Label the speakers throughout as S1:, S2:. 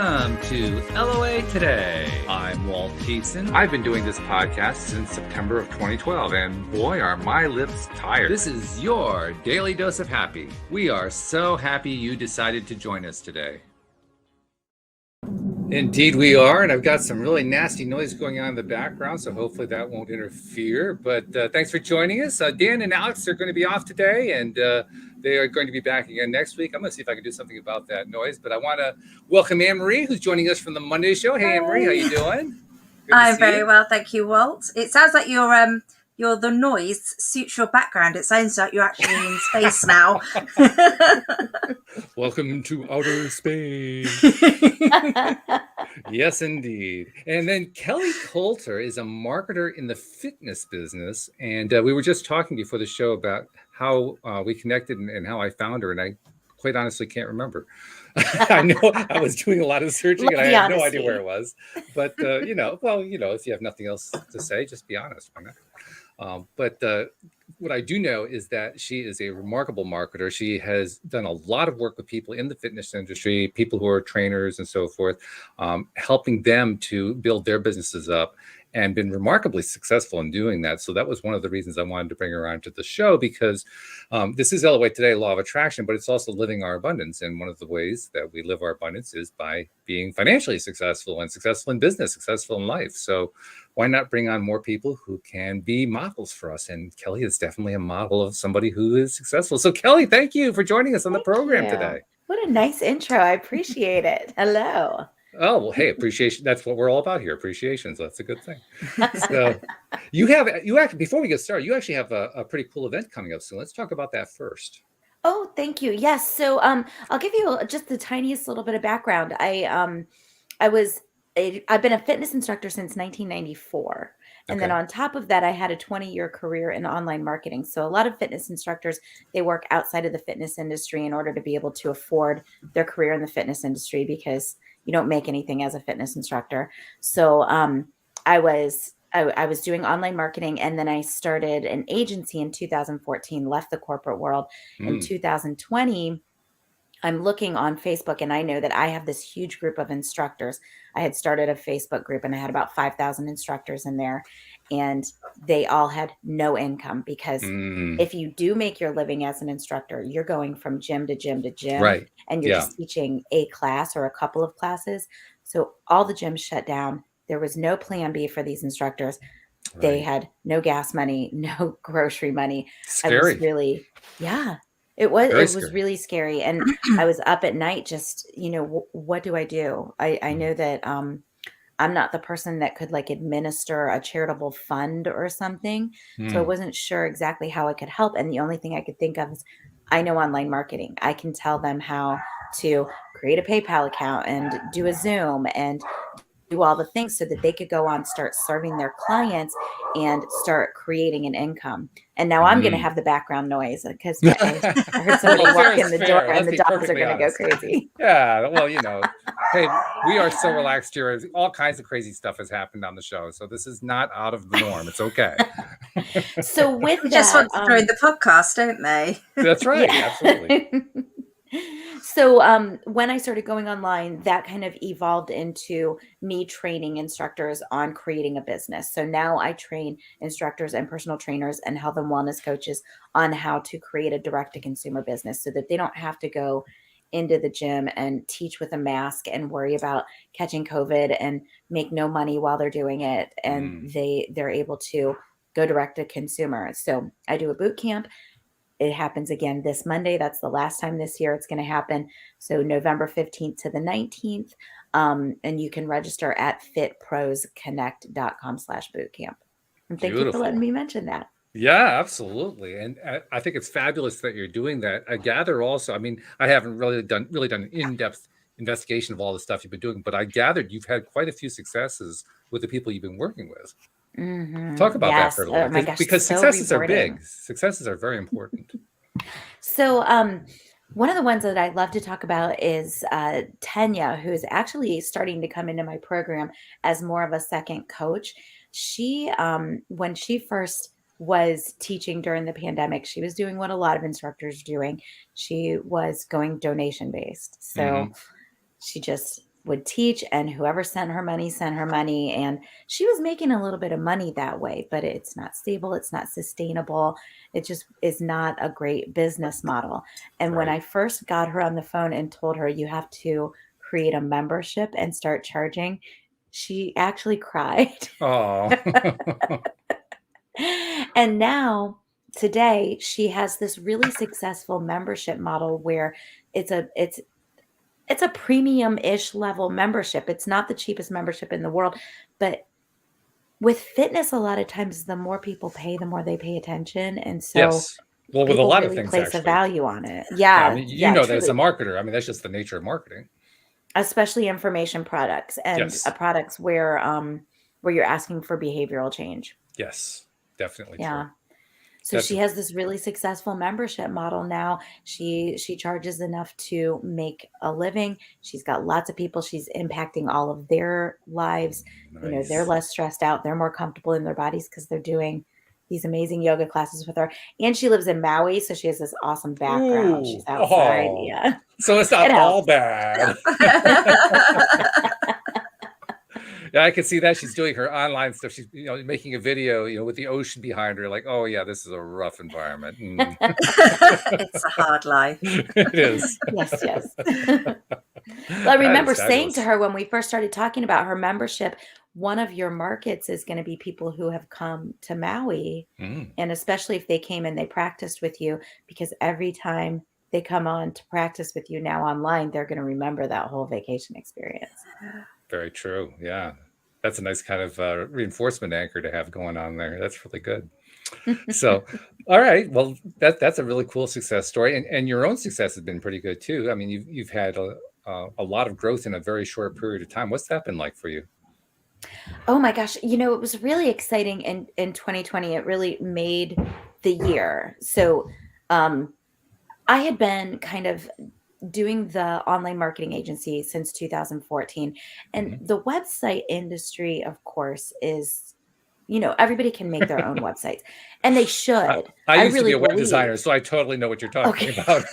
S1: Welcome to LOA Today. I'm Walt Thiessen.
S2: I've been doing this podcast since September of 2012, and boy, are my lips tired.
S1: This is your daily dose of happy. We are so happy you decided to join us today. Indeed we are, and I've got some really nasty noise going on in the background, so hopefully that won't interfere. But thanks for joining us. Dan and Alex are going to be off today, and they are going to be back again next week. I'm going to see if I can do something about that noise. But I want to welcome Anne-Marie, who's joining us from the Monday show. Hey, Anne-Marie, how you doing?
S3: I'm very well, thank you, Walt. It sounds like you're the noise suits your background. It sounds like you're actually in space now.
S1: Welcome to outer space. Yes, indeed. And then Kelly Coulter is a marketer in the fitness business. And we were just talking before the show about how we connected and how I found her. And I quite honestly can't remember. I know I was doing a lot of searching and I had no idea where it was. But, if you have nothing else to say, just be honest. Why not? But what I do know is that she is a remarkable marketer. She has done a lot of work with people in the fitness industry, people who are trainers and so forth, helping them to build their businesses up, and been remarkably successful in doing that. So that was one of the reasons I wanted to bring her on to the show, because this is LOA Today, Law of Attraction, but it's also living our abundance. And one of the ways that we live our abundance is by being financially successful and successful in business, successful in life. So why not bring on more people who can be models for us? And Kelly is definitely a model of somebody who is successful. So Kelly, thank you for joining us on the program today.
S4: What a nice intro. I appreciate it. Hello.
S1: Oh, well, hey, appreciation. That's what we're all about here. Appreciation. So that's a good thing. So you actually, before we get started, you actually have a pretty cool event coming up soon. Let's talk about that first.
S4: Oh, thank you. Yes. So I'll give you just the tiniest little bit of background. I've been a fitness instructor since 1994. And then on top of that, I had a 20-year career in online marketing. So a lot of fitness instructors, they work outside of the fitness industry in order to be able to afford their career in the fitness industry, because you don't make anything as a fitness instructor. So I was doing online marketing, and then I started an agency in 2014, left the corporate world. In 2020, I'm looking on Facebook, and I know that I have this huge group of instructors. I had started a Facebook group, and I had about 5,000 instructors in there, and they all had no income, because if you do make your living as an instructor, you're going from gym to gym to gym,
S1: right?
S4: And you're just teaching a class or a couple of classes. So all the gyms shut down. There was no plan B for these instructors. Right. They had no gas money, no grocery money.
S1: Scary.
S4: I was really, It was really scary. And I was up at night just, what do I do? I know that I'm not the person that could administer a charitable fund or something. So I wasn't sure exactly how I could help. And the only thing I could think of is, I know online marketing. I can tell them how to create a PayPal account and do a Zoom and do all the things so that they could go on, start serving their clients and start creating an income. And now I'm going to have the background noise because I heard somebody walk in the door and the dogs are going to go crazy.
S1: Yeah. Well, hey, we are so relaxed here. All kinds of crazy stuff has happened on the show. So this is not out of the norm. It's okay.
S4: So with that,
S3: just want to join the podcast, don't they?
S1: That's right. Yeah. Absolutely.
S4: So when I started going online, that kind of evolved into me training instructors on creating a business. So now I train instructors and personal trainers and health and wellness coaches on how to create a direct-to-consumer business so that they don't have to go into the gym and teach with a mask and worry about catching COVID and make no money while they're doing it. And they're able to go direct to consumer. So I do a boot camp. It happens again this Monday. That's the last time this year it's going to happen. So November 15th to the 19th. And you can register at fitprosconnect.com/bootcamp. And thank you for letting me mention that.
S1: Yeah, absolutely. And I think it's fabulous that you're doing that. I gather also, I haven't really done an in-depth investigation of all the stuff you've been doing, but I gathered you've had quite a few successes with the people you've been working with. Talk about that for a little bit, because successes are big. Successes are very important.
S4: So one of the ones that I love to talk about is Tanya, who is actually starting to come into my program as more of a second coach. She, when she first was teaching during the pandemic, she was doing what a lot of instructors are doing. She was going donation based. So she just would teach, and whoever sent her money, and she was making a little bit of money that way, but it's not stable, it's not sustainable. It just is not a great business model. And when
S1: Right.
S4: I first got her on the phone and told her you have to create a membership and start charging, she actually cried.
S1: Oh.
S4: And now today she has this really successful membership model where it's a premium-ish level membership. It's not the cheapest membership in the world, but with fitness, a lot of times the more people pay, the more they pay attention, and so
S1: Yes. Well, with a
S4: people
S1: lot of
S4: really
S1: things,
S4: place a
S1: actually.
S4: value on it.
S1: Yeah, I
S4: Yeah,
S1: mean, you
S4: yeah,
S1: know that as a
S4: truly,
S1: marketer. I mean, that's just the nature of marketing.
S4: especially information products and
S1: Yes.
S4: products where you're asking for behavioral change.
S1: Yes. Definitely true.
S4: Yeah. So
S1: That's
S4: she has this really successful membership model now. She charges enough to make a living. She's got lots of people. She's impacting all of their lives. They're
S1: nice.
S4: less stressed out. They're more comfortable in their bodies because they're doing these amazing yoga classes with her. And she lives in Maui, so she has this awesome background. She's
S1: Ooh.
S4: outside.
S1: Oh.
S4: Yeah,
S1: So it's
S4: it
S1: not all
S4: helps.
S1: bad. Yeah, I can see that she's doing her online stuff. She's making a video, with the ocean behind her. Like, oh yeah, this is a rough environment.
S3: It's a hard life.
S1: It is.
S4: Yes, yes. Well, I
S1: That is
S4: remember saying to
S1: fabulous.
S4: her when we first started talking about her membership, one of your markets is going to be people who have come to Maui.
S1: Mm.
S4: And especially if they came and they practiced with you, because every time they come on to practice with you now online, they're going to remember that whole vacation experience.
S1: Very true. Yeah. That's a nice kind of reinforcement anchor to have going on there. That's really good. So, all right. Well, that's a really cool success story, and your own success has been pretty good too. I mean, you've had a lot of growth in a very short period of time. What's that been like for you?
S4: Oh my gosh, it was really exciting in 2020. It really made the year. So, um, I had been kind of doing the online marketing agency since 2014. And
S1: Mhm.
S4: the website industry, of course, is, everybody can make their own websites, and they
S1: I,
S4: should.
S1: I
S4: I
S1: used to be
S4: really
S1: a web
S4: believe.
S1: designer, so I totally know what you're talking
S4: Okay.
S1: about.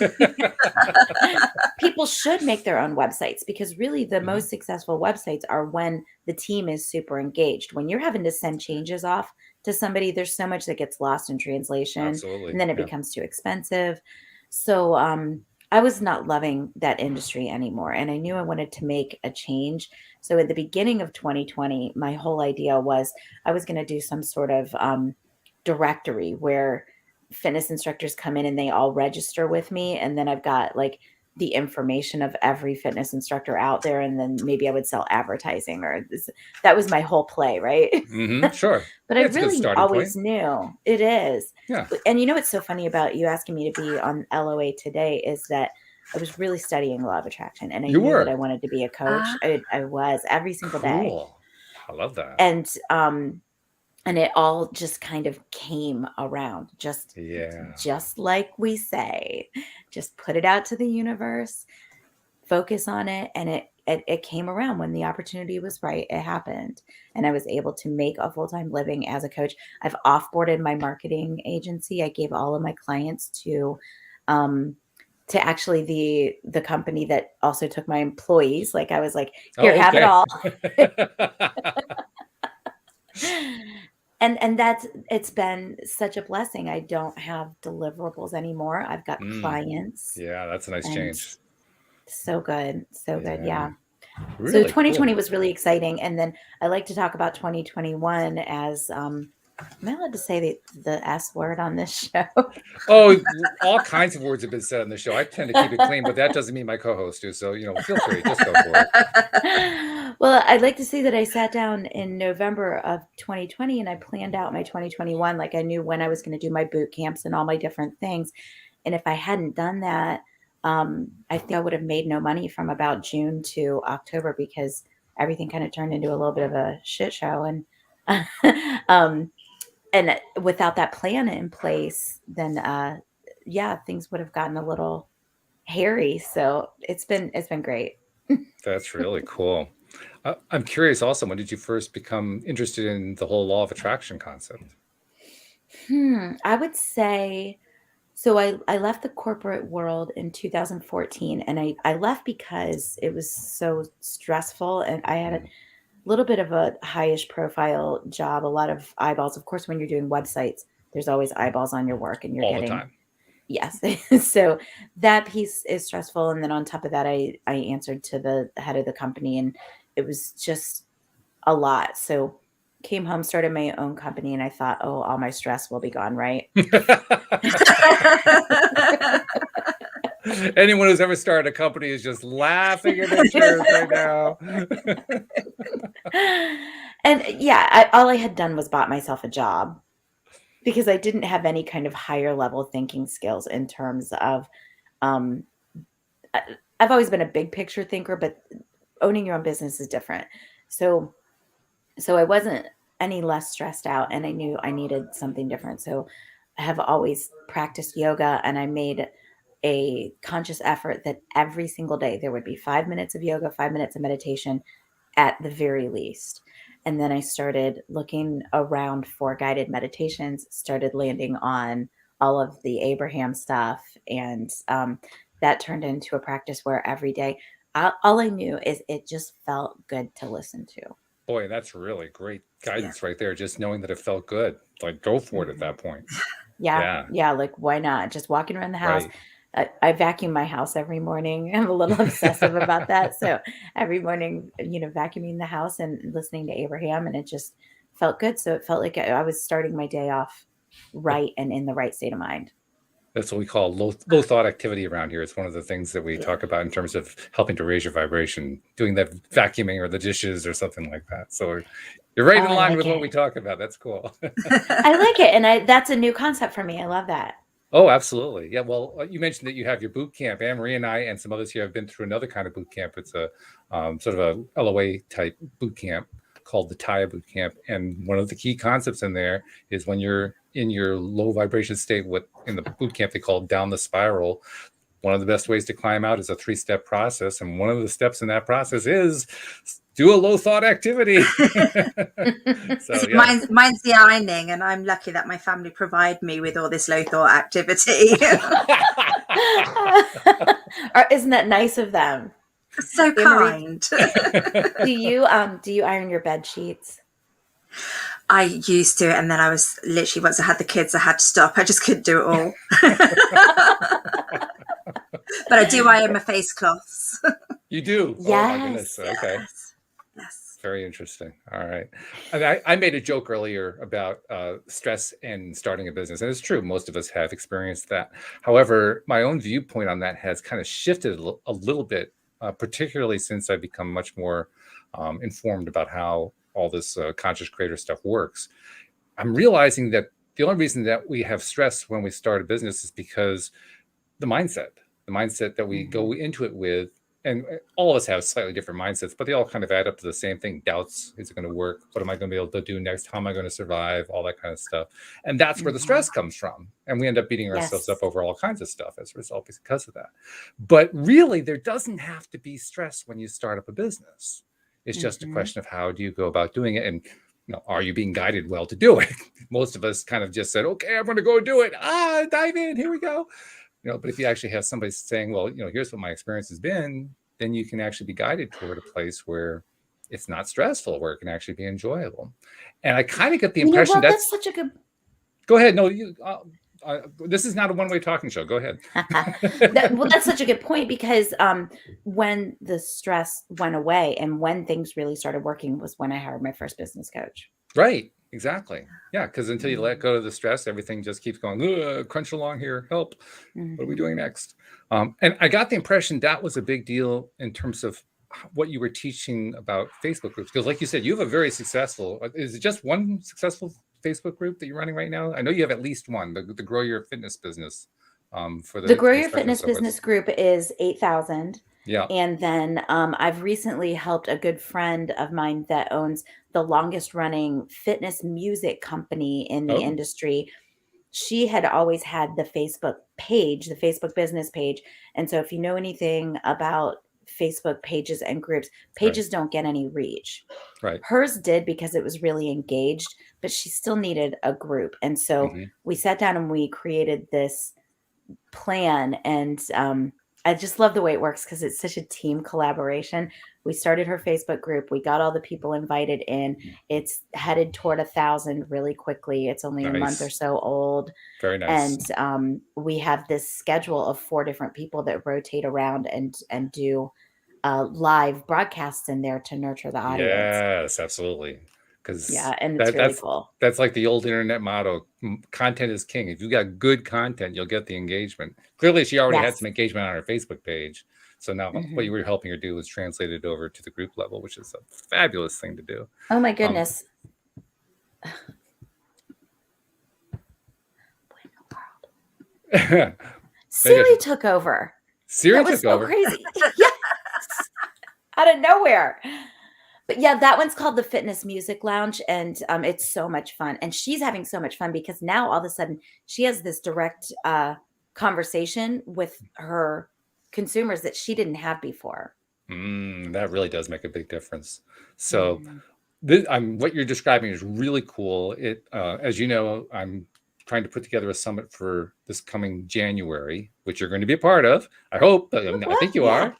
S4: People should make their own websites because really the
S1: Mhm.
S4: most successful websites are when the team is super engaged. When you're having to send changes off to somebody, there's so much that gets lost in translation, and
S1: Absolutely.
S4: then it
S1: Yeah.
S4: becomes too expensive. So I was not loving that industry anymore, and I knew I wanted to make a change. So at the beginning of 2020, my whole idea was I was going to do some sort of directory where fitness instructors come in and they all register with me, and then I've got like the information of every fitness instructor out there, and then maybe I would sell advertising that was my whole play, right?
S1: Sure.
S4: But I
S1: Yeah, it's a good
S4: really
S1: starting point.
S4: always knew it is.
S1: Yeah.
S4: And what's so funny about you asking me to be on LOA today is that I was really studying law of attraction, and I
S1: You
S4: knew that I
S1: were.
S4: wanted to be a coach.
S3: Ah,
S4: I was every single day.
S1: Cool. I love that.
S4: And it all just kind of came around,
S1: Yeah.
S4: just like we say, just put it out to the universe, focus on it, and it came around when the opportunity was right. It happened, and I was able to make a full-time living as a coach. I've offboarded my marketing agency. I gave all of my clients um actually the company that also took my employees. Like I was like, here,
S1: Oh,
S4: have it
S1: okay.
S4: all. And it's been such a blessing. I don't have deliverables anymore. I've got
S1: Mm,
S4: clients,
S1: yeah, that's a nice
S4: and
S1: change.
S4: so good. So good.
S1: Yeah.
S4: Yeah. So
S1: Really
S4: 2020
S1: cool.
S4: was really exciting. And then I like to talk about 2021 as am I allowed to say the S word on this show?
S1: Oh, all kinds of words have been said on the show. I tend to keep it clean, but that doesn't mean my co-host do. So, feel free, just go for it.
S4: Well, I'd like to say that I sat down in November of 2020 and I planned out my 2021. Like I knew when I was going to do my boot camps and all my different things. And if I hadn't done that, I think I would have made no money from about June to October because everything kind of turned into a little bit of a shit show. Um, and without that plan in place, then yeah, things would have gotten a little hairy. So it's been great.
S1: That's really cool. I'm curious also, when did you first become interested in the whole law of attraction concept?
S4: I would say So I left the corporate world in 2014, and I left because it was so stressful, and I had a little bit of a highish profile job, a lot of eyeballs. Of course, when you're doing websites, there's always eyeballs on your work, and you're
S1: All the
S4: getting,
S1: time.
S4: yes. So that piece is stressful. And then on top of that, I answered to the head of the company, and it was just a lot. So came home, started my own company, and I thought, oh, all my stress will be gone, right?
S1: Anyone who's ever started a company is just laughing in their chairs right now.
S4: And yeah, all I had done was bought myself a job because I didn't have any kind of higher level thinking skills in terms of, um, I've always been a big picture thinker, but owning your own business is different. So, so I wasn't any less stressed out, and I knew I needed something different. So I have always practiced yoga, and I made a conscious effort that every single day there would be 5 minutes of yoga, 5 minutes of meditation at the very least. And then I started looking around for guided meditations, started landing on all of the Abraham stuff. And that turned into a practice where every day, all I knew is it just felt good to listen to.
S1: Boy, that's really great
S3: Yeah.
S1: guidance right there. Just knowing that it felt good. Like, go for it at
S4: Mhm.
S1: that point.
S4: Yeah.
S1: Yeah,
S4: Yeah. Like, why not? Just walking around the house.
S1: right.
S4: I vacuum my house every morning. I'm a little obsessive about that. So every morning, vacuuming the house and listening to Abraham, and it just felt good. So it felt like I was starting my day off right and in the right state of mind.
S1: That's what we call low thought activity around here. It's one of the things that we
S4: Yeah.
S1: talk about in terms of helping to raise your vibration, doing that vacuuming or the dishes or something like that. So you're right
S4: Oh,
S1: in
S4: I
S1: line
S4: like
S1: with what
S4: it.
S1: we talk about. That's cool.
S4: I like it. And that's a new concept for me. I love that.
S1: Oh, absolutely. Yeah. Well, you mentioned that you have your boot camp. Anne Marie and I and some others here have been through another kind of boot camp. It's a sort of a LOA type boot camp called the Taya boot camp. And one of the key concepts in there is when you're in your low vibration state, what in the boot camp they call down the spiral. One of the best ways to climb out is a 3-step process. And one of the steps in that process is do a low thought activity. So,
S3: See,
S1: yeah.
S3: mine's the ironing, and I'm lucky that my family provide me with all this low thought activity.
S4: Isn't that nice of them?
S3: So
S4: Anne Marie,
S3: kind.
S4: do you iron your bed sheets?
S3: I used to, and then I was literally, once I had the kids, I had to stop. I just couldn't do it all. But I do iron my face cloths.
S1: You do? Oh my goodness.
S4: Yes.
S1: Okay.
S3: Yes.
S1: Very interesting. All right. And I made a joke earlier about stress and starting a business. And it's true, most of us have experienced that. However, my own viewpoint on that has kind of shifted a little bit, particularly since I've become much more informed about how all this conscious creator stuff works. I'm realizing that the only reason that we have stress when we start a business is because the mindset that we go into it with, and all of us have slightly different mindsets, but they all kind of add up to the same thing. Doubts: is it going to work? What am I going to be able to do next? How am I going to survive? All that kind of stuff. And that's where the stress comes from. And we end up beating ourselves
S4: Yes.
S1: up over all kinds of stuff as a result because of that. But really, there doesn't have to be stress when you start up a business. It's just a question of how do you go about doing it, and are you being guided well to do it? Most of us kind of just said, okay, I'm going to go do it. Dive in. Here we go. But if you actually have somebody saying, well, here's what my experience has been, then you can actually be guided toward a place where it's not stressful, where it can actually be enjoyable. And I kind of get the impression
S4: that's such a good.
S1: Go ahead. No, this is not a one-way talking show. Go ahead.
S4: That's such a good point, because when the stress went away and when things really started working was when I hired my first business coach.
S1: Right. Exactly. Yeah. Because until you let go of the stress, everything just keeps going, crunch along here. Help. What are we doing next? And I got the impression that was a big deal in terms of what you were teaching about Facebook groups. Because like you said, you have a very successful, is it just one successful Facebook group that you're running right now? I know you have at least one, the Grow Your Fitness Business. For
S4: the Grow Your Fitness Business group is 8,000.
S1: Yeah.
S4: And then I've recently helped a good friend of mine that owns the longest running fitness music company in the industry. She had always had the Facebook page, the Facebook business page. And so if you know anything about Facebook pages and groups, pages don't get any reach.
S1: Right.
S4: Hers did because it was really engaged, but she still needed a group. And so we sat down and we created this plan. And I just love the way it works because it's such a team collaboration. We started her Facebook group. We got all the people invited in. It's headed toward 1,000 really quickly. It's only a month or
S1: Nice.
S4: so old.
S1: Very nice.
S4: And we have this schedule of 4 different people that rotate around and do live broadcasts in there to nurture the audience.
S1: Yes, absolutely. Because
S4: Yeah, and it's
S1: that
S4: really
S1: that's
S4: cool.
S1: that's like the old internet motto: content is king. If you got good content, you'll get the engagement. Clearly, she already had
S4: Yes.
S1: some engagement on her Facebook page. So now what you
S4: Mhm.
S1: were helping her do was translate it over to the group level, which is a fabulous thing to do.
S4: Oh my
S1: Um,
S4: goodness.
S1: maybe I
S4: Siri
S1: should.
S4: took over.
S1: Siri
S4: That was
S1: took
S4: so
S1: over.
S4: crazy. Yes. Out of nowhere. But yeah, that one's called the Fitness Music Lounge, and it's so much fun. And she's having so much fun because now all of a sudden she has this direct conversation with her consumers that she didn't have before.
S1: That really does make a big difference. So
S4: Mhm.
S1: what you're describing is really cool. As you know, I'm trying to put together a summit for this coming January, which you're going to be a part of. I hope.
S4: Whoop,
S1: I
S4: whoop.
S1: think you
S4: Yeah.
S1: are.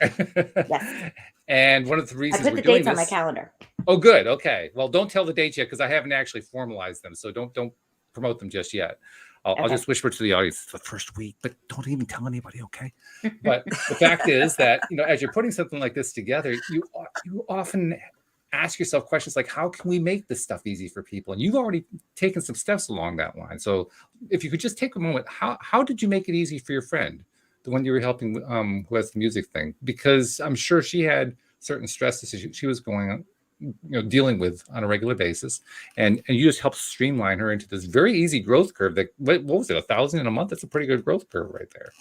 S4: Yes.
S1: And one of the
S4: I
S1: reasons
S4: put
S1: we're
S4: the
S1: doing
S4: dates on my
S1: this.
S4: calendar.
S1: Oh, good. Okay. Well, don't tell the dates yet because I haven't actually formalized them. So don't promote them just yet. I'll
S4: Okay.
S1: just whisper to the audience the first week, but don't even tell anybody. Okay. But the fact is that, as you're putting something like this together, you often ask yourself questions like, how can we make this stuff easy for people? And you've already taken some steps along that line. So if you could just take a moment, how did you make it easy for your friend, the one you were helping who has the music thing? Because I'm sure she had certain stresses she was going dealing with on a regular basis, and you just helped streamline her into this very easy growth curve. That what was it, 1,000 in a month? That's a pretty good growth curve right there.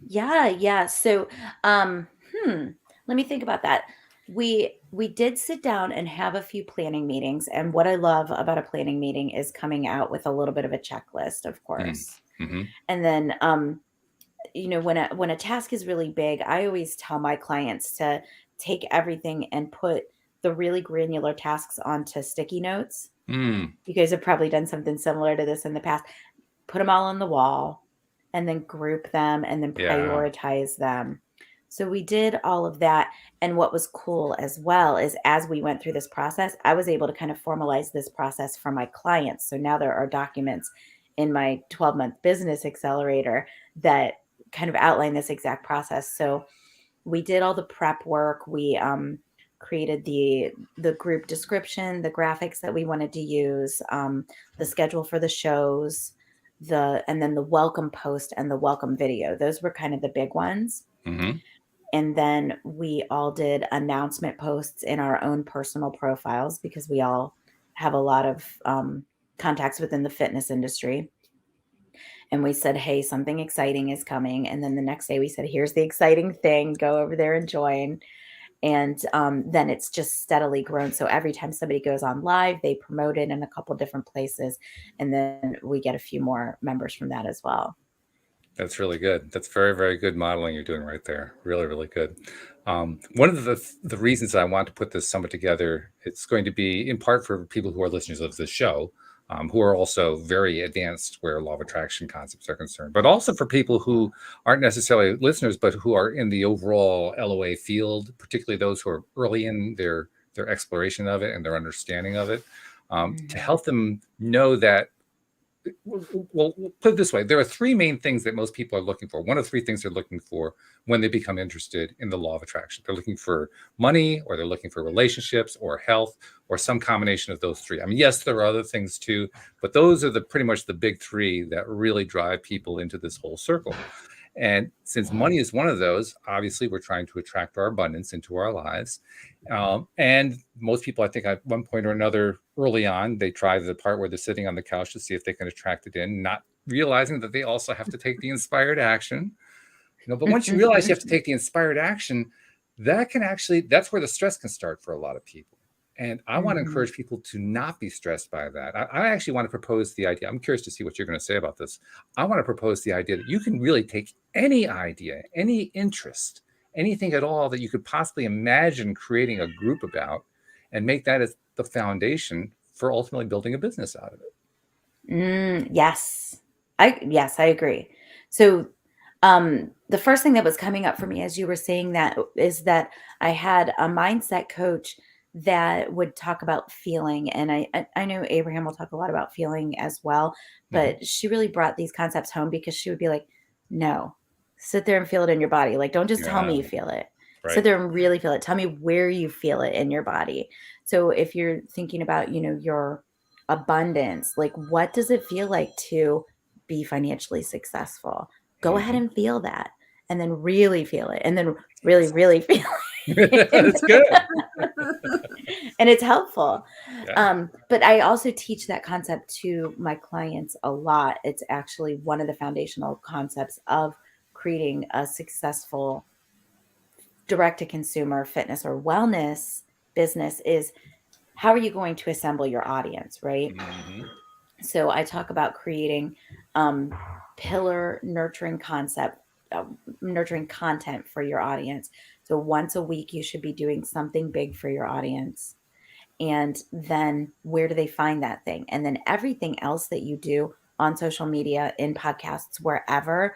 S4: Yeah. So, let me think about that. We did sit down and have a few planning meetings, and what I love about a planning meeting is coming out with a little bit of a checklist, of course.
S1: Mm-hmm.
S4: And then, when a task is really big, I always tell my clients to take everything and put the really granular tasks onto sticky notes.
S1: Mm,
S4: You guys have probably done something similar to this in the past. Put them all on the wall and then group them and then
S1: yeah.
S4: prioritize them. So we did all of that. And what was cool as well is as we went through this process, I was able to kind of formalize this process for my clients. So now there are documents in my 12-month business accelerator that kind of outline this exact process. So we did all the prep work. We created the group description, the graphics that we wanted to use, the schedule for the shows, and then the welcome post and the welcome video. Those were kind of the big ones.
S1: Mm-hmm.
S4: And then we all did announcement posts in our own personal profiles because we all have a lot of contacts within the fitness industry. And we said, hey, something exciting is coming. And then the next day we said, here's the exciting thing, go over there and join. And then it's just steadily grown. So every time somebody goes on live, they promote it in a couple different places. And then we get a few more members from that as well.
S1: That's really good. That's very, very good modeling you're doing right there. Really, really good. One of the reasons I want to put this summit together, it's going to be in part for people who are listeners of this show, who are also very advanced where law of attraction concepts are concerned, but also for people who aren't necessarily listeners, but who are in the overall LOA field, particularly those who are early in their exploration of it and their understanding of it, to help them know that. Well, we'll put it this way. There are 3 main things that most people are looking for. One of the 3 things they're looking for when they become interested in the law of attraction. They're looking for money, or they're looking for relationships or health, or some combination of those 3. I mean, yes, there are other things too, but those are pretty much the big 3 that really drive people into this whole circle. And since money is one of those, obviously we're trying to attract our abundance into our lives. And most people, I think at one point or another early on, they try the part where they're sitting on the couch to see if they can attract it in, not realizing that they also have to take the inspired action. But once you realize you have to take the inspired action, that's where the stress can start for a lot of people. And I want to encourage people to not be stressed by that. I actually want to propose the idea. I'm curious to see what you're going to say about this. I want to propose the idea that you can really take any idea, any interest, anything at all that you could possibly imagine creating a group about, and make that as the foundation for ultimately building a business out of it.
S4: Yes. I agree. So The first thing that was coming up for me as you were saying that is that I had a mindset coach that would talk about feeling, and I know Abraham will talk a lot about feeling as well,
S1: Mhm.
S4: but she really brought these concepts home because she would be like, "No, sit there and feel it in your body. Like, don't just tell
S1: Yeah,
S4: me you feel it. Sit
S1: right.
S4: there and really feel it. Tell me where you feel it in your body." So if you're thinking about, your abundance, like what does it feel like to be financially successful? Go ahead
S1: Mhm.
S4: and feel that, and then really feel it, and then really, really feel it.
S1: That's good.
S4: And it's helpful.
S1: Yeah.
S4: But I also teach that concept to my clients a lot. It's actually one of the foundational concepts of creating a successful direct to consumer fitness or wellness business is how are you going to assemble your audience, right?
S1: Mhm.
S4: So I talk about creating um, pillar nurturing content for your audience. So once a week, you should be doing something big for your audience. And then where do they find that thing? And then everything else that you do on social media, in podcasts, wherever,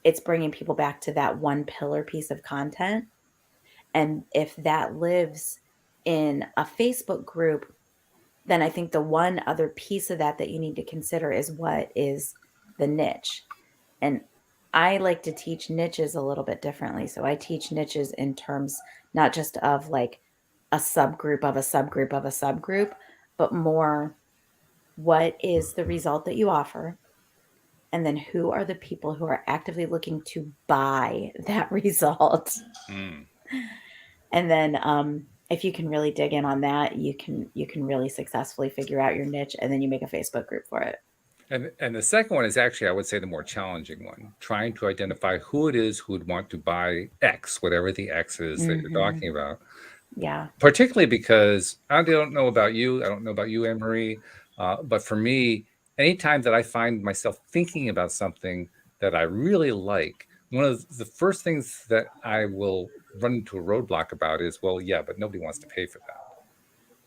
S4: it's bringing people back to that one pillar piece of content. And if that lives in a Facebook group, then I think the one other piece of that that you need to consider is what is the niche. And I like to teach niches a little bit differently. So I teach niches in terms not just of like a subgroup of a subgroup of a subgroup, but more what is the result that you offer? And then who are the people who are actively looking to buy that result?
S1: Mm.
S4: And then if you can really dig in on that, you can really successfully figure out your niche, and then you make a Facebook group for it.
S1: And the second one is actually, I would say, the more challenging one, trying to identify who it is who would want to buy X, whatever the X is that you're
S4: Hmm.
S1: talking about.
S4: Yeah.
S1: Particularly because I don't know about you, I don't know about you, Anne Marie, but for me, anytime that I find myself thinking about something that I really like, one of the first things that I will run into a roadblock about is, well, yeah, but nobody wants to pay for that.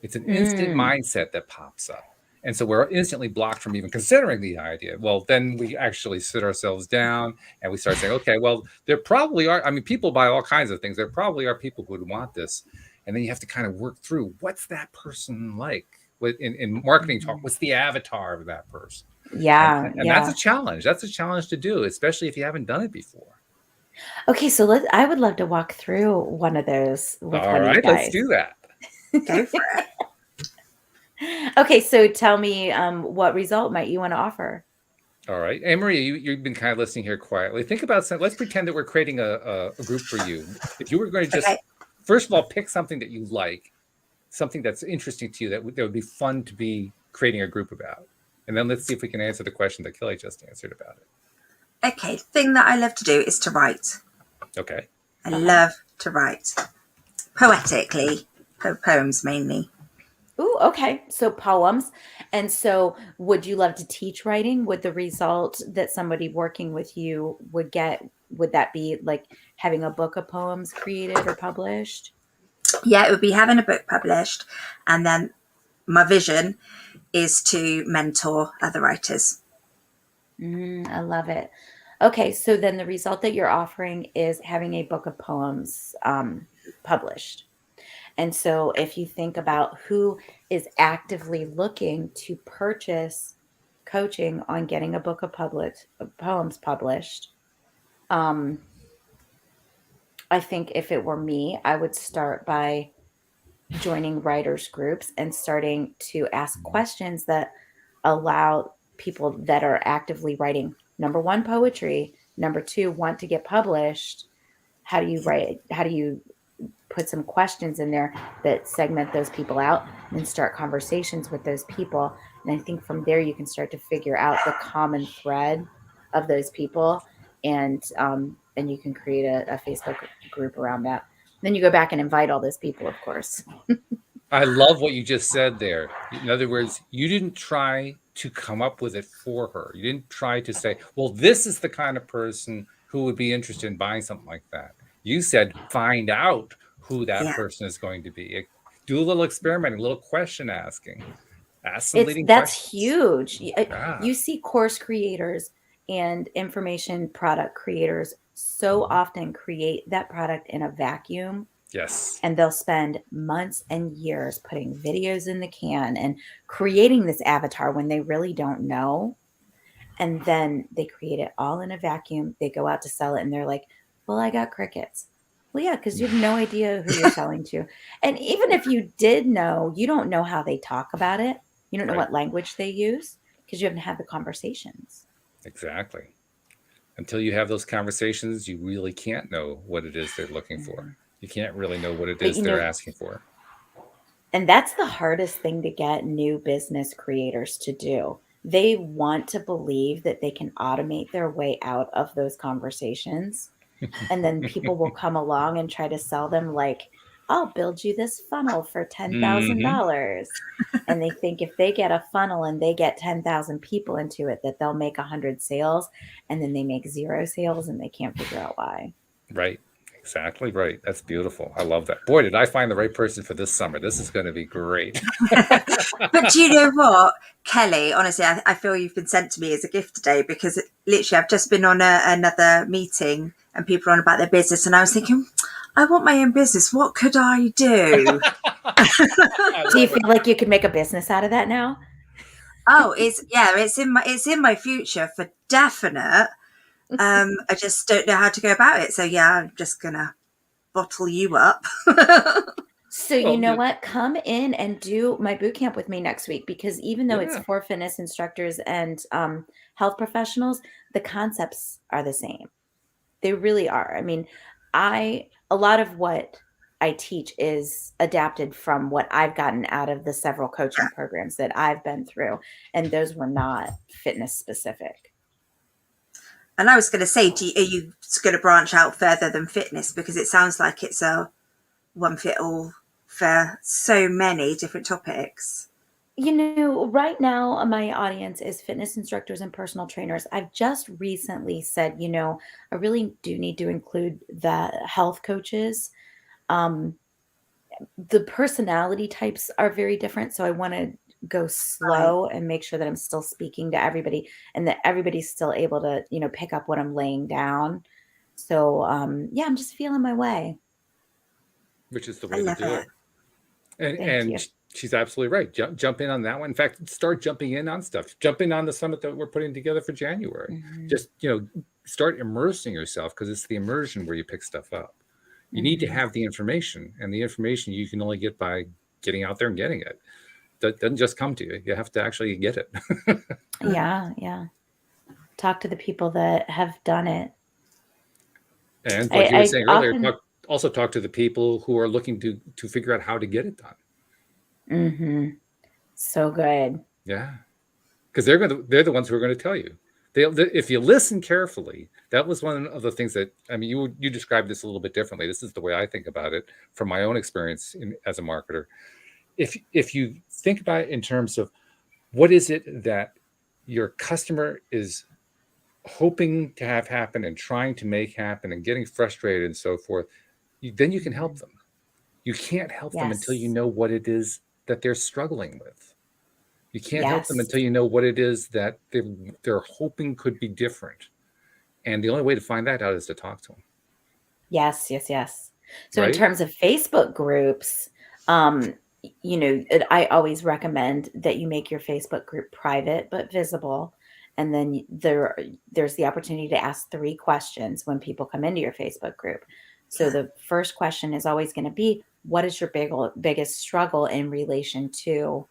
S1: It's an instant
S4: Mm.
S1: mindset that pops up. And so we're instantly blocked from even considering the idea. Well, then we actually sit ourselves down and we start saying, okay, well, there probably are, I mean, people buy all kinds of things. There probably are people who would want this. And then you have to kind of work through what's that person like? In marketing talk,
S4: Mhm.
S1: what's the avatar of that person?
S4: Yeah,
S1: And that's a
S4: yeah.
S1: challenge. That's a challenge to do, especially if you haven't done it before.
S4: Okay, so I would love to walk through one of those with
S1: All
S4: one of you
S1: right, let's
S4: guys.
S1: do that.
S3: Go for it.
S4: Okay, so tell me, what result might you want to offer?
S1: All right. Anne Marie, you've been kind of listening here quietly. Think about some, let's pretend that we're creating a group for you. If you were going to just,
S3: Okay.
S1: first of all, pick something that you like, something that's interesting to you that would be fun to be creating a group about. And then let's see if we can answer the question that Kelly just answered about it.
S3: Okay. The thing that I love to do is to write.
S1: Okay.
S3: I
S4: Uh-huh.
S3: love to write poetically, poems mainly.
S4: Ooh, okay. So poems. And so would you love to teach writing? Would the result that somebody working with you would get, would that be like having a book of poems created or published?
S3: Yeah, it would be having a book published, and then my vision is to mentor other writers.
S4: I love it. Okay, so then the result that you're offering is having a book of poems published. And so if you think about who is actively looking to purchase coaching on getting a book of poems published, um, I think if it were me, I would start by joining writers groups and starting to ask questions that allow people that are actively writing number one poetry, number two want to get published. How do you write? How do you put some questions in there that segment those people out and start conversations with those people? And I think from there you can start to figure out the common thread of those people, and you can create a Facebook group around that. Then you go back and invite all those people, of course.
S1: I love what you just said there. In other words, you didn't try to come up with it for her. You didn't try to say, well, this is the kind of person who would be interested in buying something like that. You said, find out who that
S3: Yeah.
S1: person is going to be. Do a little experimenting, a little question asking. Ask some
S4: It's
S1: leading
S4: that's
S1: questions.
S4: huge.
S1: Yeah.
S4: You see course creators and information product creators so often create that product in a vacuum,
S1: Yes.
S4: and they'll spend months and years putting videos in the can and creating this avatar when they really don't know. And then they create it all in a vacuum. They go out to sell it and they're like, well, I got crickets. Well, yeah, because you have no idea who you're selling to. And even if you did know, you don't know how they talk about it. You don't know
S1: Right.
S4: what language they use because you haven't had the conversations.
S1: Exactly. Until you have those conversations, you really can't know what it is they're looking for.
S4: Mhm.
S1: You can't really know what it
S4: But
S1: is they're asking for.
S4: and that's the hardest thing to get new business creators to do. They want to believe that they can automate their way out of those conversations. And then people will come along and try to sell them like, I'll build you this funnel for
S1: Hmm.
S4: $10,000. And they think if they get a funnel and they get 10,000 people into it, that they'll make 100 sales, and then they make 0 sales and they can't figure out why.
S1: Right. Exactly right. That's beautiful. I love that. Boy, did I find the right person for this summer. This is going to be great.
S3: But do you know what, Kelly? Honestly, I feel you've been sent to me as a gift today, because literally I've just been on another meeting and people are on about their business, and I was thinking, I want my own business. What could I do?
S1: I
S4: Do you
S1: love it.
S4: feel like you could make a business out of that now?
S3: Oh, it's in my future for definite. I just don't know how to go about it. So yeah, I'm just gonna bottle you up.
S4: So you
S1: Well,
S4: know what? Come in and do my boot camp with me next week, because even though it's
S1: yeah.
S4: for fitness instructors and health professionals, the concepts are the same. They really are. I mean, a lot of what I teach is adapted from what I've gotten out of the several coaching programs that I've been through, and those were not fitness specific.
S3: And I was going to say, are you going to branch out further than fitness? Because it sounds like it's a one fit all for so many different topics.
S4: You know, right now, my audience is fitness instructors and personal trainers. I've just recently said, I really do need to include the health coaches. Um, the personality types are very different. So I want to go
S3: Right.
S4: slow and make sure that I'm still speaking to everybody and that everybody's still able to, pick up what I'm laying down. So, yeah, I'm just feeling my way.
S1: Which is the
S3: I
S1: way to
S3: love
S1: do
S3: it.
S1: it. And
S4: Thank you.
S1: she's absolutely right. Jump in on that one. In fact, start jumping in on stuff. Jump in on the summit that we're putting together for January.
S4: Hmm.
S1: Just start immersing yourself, because it's the immersion where you pick stuff up. You need to
S4: Hmm.
S1: have the information, and the information you can only get by getting out there and getting it. That doesn't just come to you. You have to actually get it.
S4: Yeah, yeah. Talk to the people that have done it.
S1: And like you were
S4: I
S1: saying earlier,
S4: often,
S1: also talk to the people who are looking to figure out how to get it done.
S4: hmm so good.
S1: Yeah, because they're the ones who are going to tell you. If you listen carefully, that was one of the things that, I mean, you described this a little bit differently. This is the way I think about it from my own experience as a marketer. If you think about it in terms of what is it that your customer is hoping to have happen and trying to make happen and getting frustrated and so forth, then you can help
S4: Mhm.
S1: them. You can't help them until you
S4: Yes.
S1: know what it is that they're struggling with. You can't help them
S4: Yes.
S1: until you know what it is that they're hoping could be different. And the only way to find that out is to talk to them,
S4: Yes, yes, yes. So in
S1: right?
S4: terms of Facebook groups, I always recommend that you make your Facebook group private but visible. And then there's the opportunity to ask 3 questions when people come into your Facebook group. So
S3: Okay.
S4: the first question is always going to be, what is your biggest struggle in relation to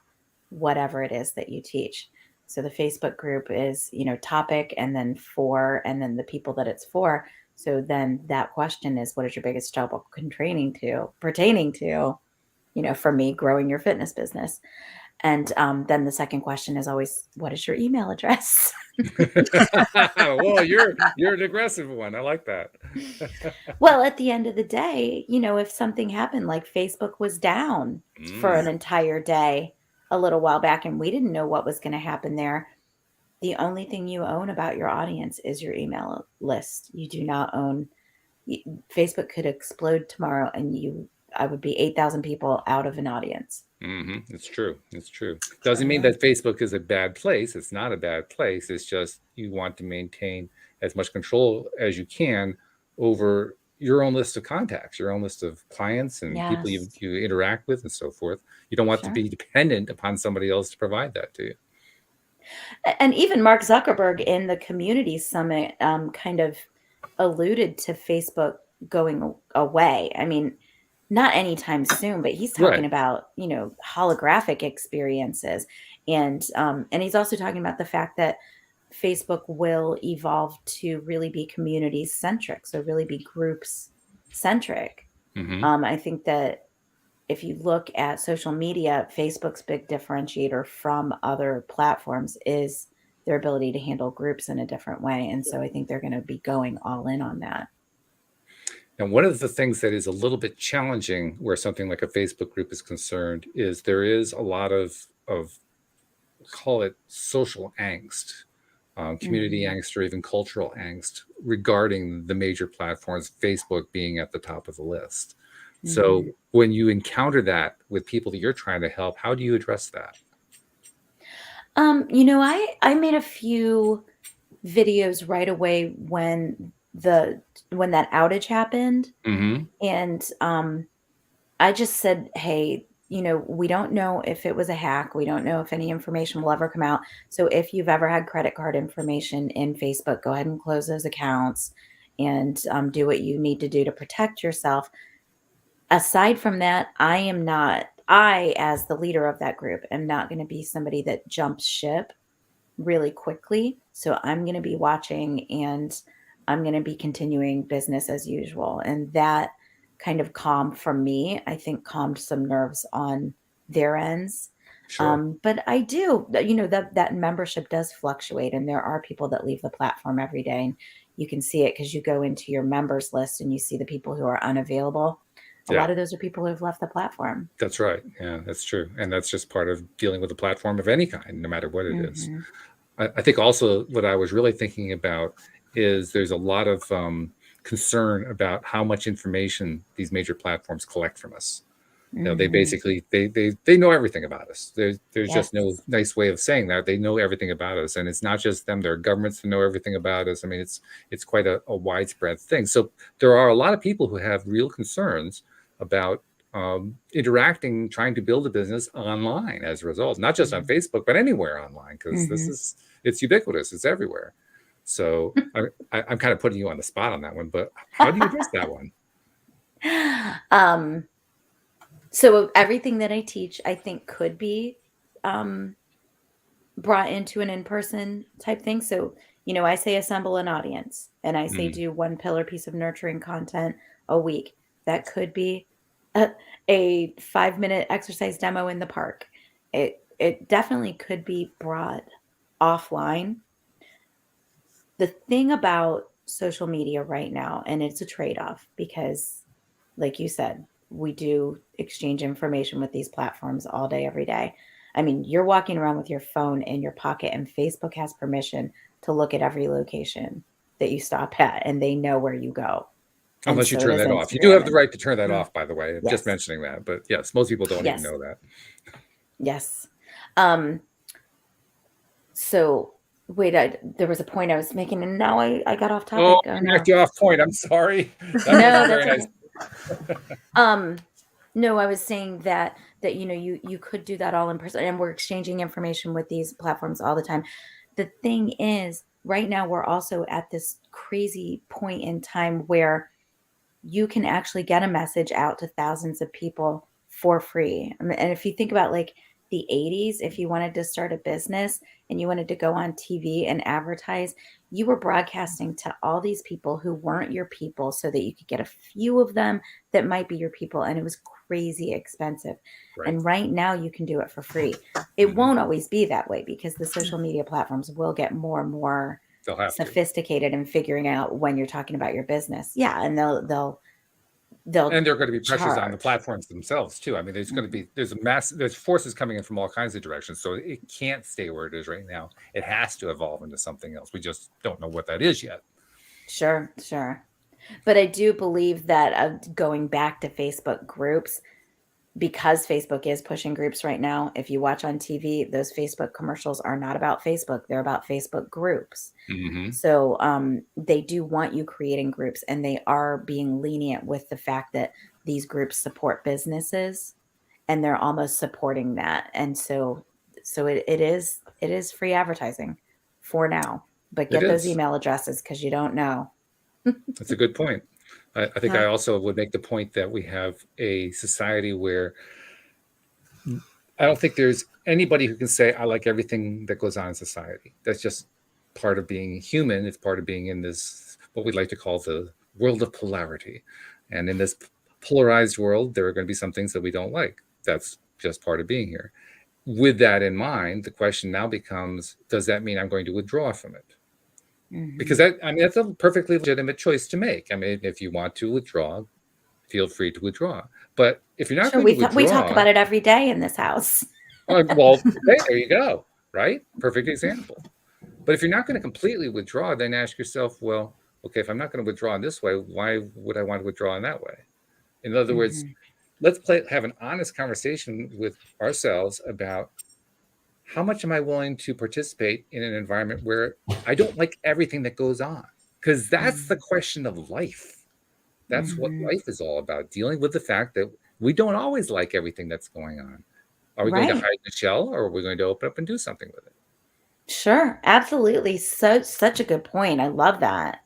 S4: whatever it is that you teach? So the Facebook group is, topic and then for, and then the people that it's for. So then that question is, what is your biggest struggle pertaining to, for me, growing your fitness business? And then the second question is always, what is your email address?
S1: Well, you're an aggressive one. I like that.
S4: Well, at the end of the day, if something happened, like Facebook was down for an
S1: Mm,
S4: entire day a little while back and we didn't know what was going to happen there, the only thing you own about your audience is your email list. You do not own Facebook could explode tomorrow and you I would be 8,000 people out of an audience.
S1: It's true. It's true. Doesn't mean that Facebook is a bad place. It's not a bad place. It's just you want to maintain as much control as you can over your own list of contacts, your own list of clients and people you interact with and so forth. You don't want to be dependent upon somebody else to provide that to you.
S4: And even Mark Zuckerberg in the Community Summit kind of alluded to Facebook going away. I mean, not anytime soon, but he's talking about, holographic experiences. And he's also talking about the fact that Facebook will evolve to really be community centric. So really be groups centric. I think that if you look at social media, Facebook's big differentiator from other platforms is their ability to handle groups in a different way. And so I think they're going to be going all in on that.
S1: And one of the things that is a little bit challenging where something like a Facebook group is concerned is there is a lot of call it social angst, community angst, or even cultural angst regarding the major platforms, Facebook being at the top of the list. So when you encounter that with people that you're trying to help, how do you address that?
S4: I made a few videos right away when that outage happened. And I just said, hey, we don't know if it was a hack. We don't know if any information will ever come out. So if you've ever had credit card information in Facebook, go ahead and close those accounts and do what you need to do to protect yourself. Aside from that, I, as the leader of that group, am not going to be somebody that jumps ship really quickly. So I'm going to be watching and I'm going to be continuing business as usual. And that kind of calm from me, I think calmed some nerves on their ends. But I do, that membership does fluctuate. And there are people that leave the platform every day. And you can see it because you go into your members list and you see the people who are unavailable. A lot of those are people who have left the platform.
S1: That's right. Yeah, that's true. And that's just part of dealing with a platform of any kind, no matter what it is. I think also what I was really thinking about is there's a lot of concern about how much information these major platforms collect from us. They basically, they know everything about us. There's just no nice way of saying that. They know everything about us. And it's not just them, there are governments that know everything about us. I mean, it's quite a widespread thing. So there are a lot of people who have real concerns about interacting, trying to build a business online as a result, not just on Facebook, but anywhere online, because it's ubiquitous, it's everywhere. So I'm kind of putting you on the spot on that one, but how do you address that one?
S4: So everything that I teach, I think could be brought into an in-person type thing. So, I say assemble an audience and I say do one pillar piece of nurturing content a week. That could be a 5-minute exercise demo in the park. It definitely could be brought offline. The thing about social media right now, and it's a trade-off because, like you said, we do exchange information with these platforms all day, every day. I mean, you're walking around with your phone in your pocket and Facebook has permission to look at every location that you stop at and they know where you go.
S1: Unless you turn that off. You do have the right to turn that off, by the way. I'm just mentioning that. But yes, most people don't even know that.
S4: Yes. So wait, there was a point I was making and now I got off topic.
S1: Oh, I knocked you off point. I'm sorry.
S4: No, that's okay. No, I was saying that you could do that all in person and we're exchanging information with these platforms all the time. The thing is, right now we're also at this crazy point in time where you can actually get a message out to thousands of people for free. And if you think about like the 80s, if you wanted to start a business and you wanted to go on TV and advertise, you were broadcasting to all these people who weren't your people so that you could get a few of them that might be your people. And it was crazy expensive. And right now you can do it for free. It won't always be that way because the social media platforms will get more and more sophisticated in figuring out when you're talking about your business. Yeah. And they'll
S1: and there are going to be pressures on the platforms themselves too. I mean, there's forces coming in from all kinds of directions. So it can't stay where it is right now. It has to evolve into something else. We just don't know what that is yet.
S4: Sure. But I do believe that going back to Facebook groups, because Facebook is pushing groups right now, if you watch on TV, those Facebook commercials are not about Facebook. They're about Facebook groups.
S1: Mm-hmm.
S4: So they do want you creating groups, and they are being lenient with the fact that these groups support businesses, and they're almost supporting that. And so it is free advertising for now. But
S1: It
S4: get those
S1: is.
S4: email addresses because you don't know.
S1: That's a good point. I think I
S3: Yeah.
S1: also would make the point that we have a society where I don't think there's anybody who can say, I like everything that goes on in society. That's just part of being human. It's part of being in this, what we like to call the world of polarity. And in this polarized world, there are going to be some things that we don't like. That's just part of being here. With that in mind, the question now becomes, does that mean I'm going to withdraw from it? Because that's a perfectly legitimate choice to make. I mean, if you want to withdraw, feel free to withdraw. But if you're not
S4: Sure,
S1: going to
S4: we talk
S1: withdraw,
S4: about it every day in this house.
S1: well, hey, there you go, right? Perfect example. But if you're not going to completely withdraw, then ask yourself, well, okay, if I'm not going to withdraw in this way, why would I want to withdraw in that way? In other words, let's have an honest conversation with ourselves about how much am I willing to participate in an environment where I don't like everything that goes on? Because that's the question of life. That's what life is all about, dealing with the fact that we don't always like everything that's going on. Are we going to
S4: Right.
S1: hide in the shell, or are we going to open up and do something with it?
S4: Sure, absolutely. Such a good point. I love that.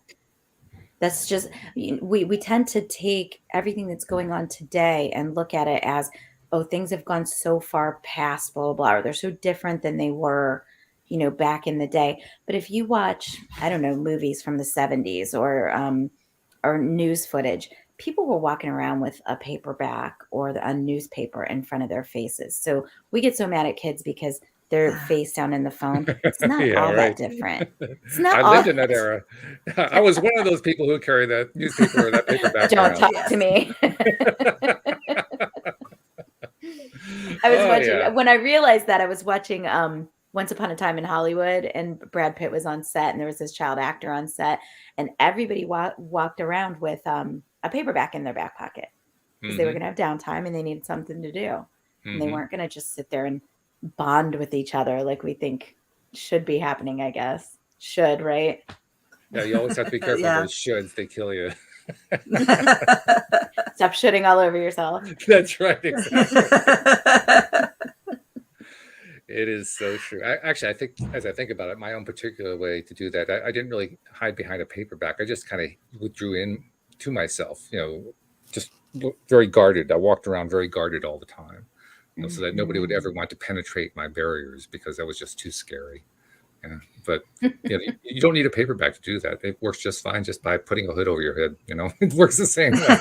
S4: That's just we tend to take everything that's going on today and look at it as, oh, things have gone so far past blah blah blah, or they're so different than they were, back in the day. But if you watch, I don't know, movies from the 70s or news footage, people were walking around with a paperback or a newspaper in front of their faces. So we get so mad at kids because they're face down in the phone. It's not
S1: Yeah,
S4: all
S1: right.
S4: that different. It's not
S1: I
S4: all
S1: lived in that era. I was one of those people who carry that newspaper or that paperback
S4: Don't
S1: around.
S4: talk
S3: Yes.
S4: to me. I was
S1: Oh,
S4: watching
S1: yeah.
S4: when I realized that I was watching Once Upon a Time in Hollywood, and Brad Pitt was on set, and there was this child actor on set, and everybody walked around with a paperback in their back pocket because they were
S1: Mhm,
S4: going to have downtime and they needed something to do, and they
S1: mhm.
S4: weren't going to just sit there and bond with each other like we think should be happening. I guess should, right?
S1: Yeah, you always have to be careful of
S3: Yeah.
S1: those shoulds. They kill you.
S4: Stop shitting all over yourself.
S1: That's right. Exactly. It is so true. Actually, I think as I think about it, my own particular way to do that, I didn't really hide behind a paperback. I just kind of withdrew in to myself, just very guarded. I walked around very guarded all the time, so that nobody would ever want to penetrate my barriers because that was just too scary. Yeah. But you don't need a paperback to do that. It works just fine just by putting a hood over your head. It works the same way.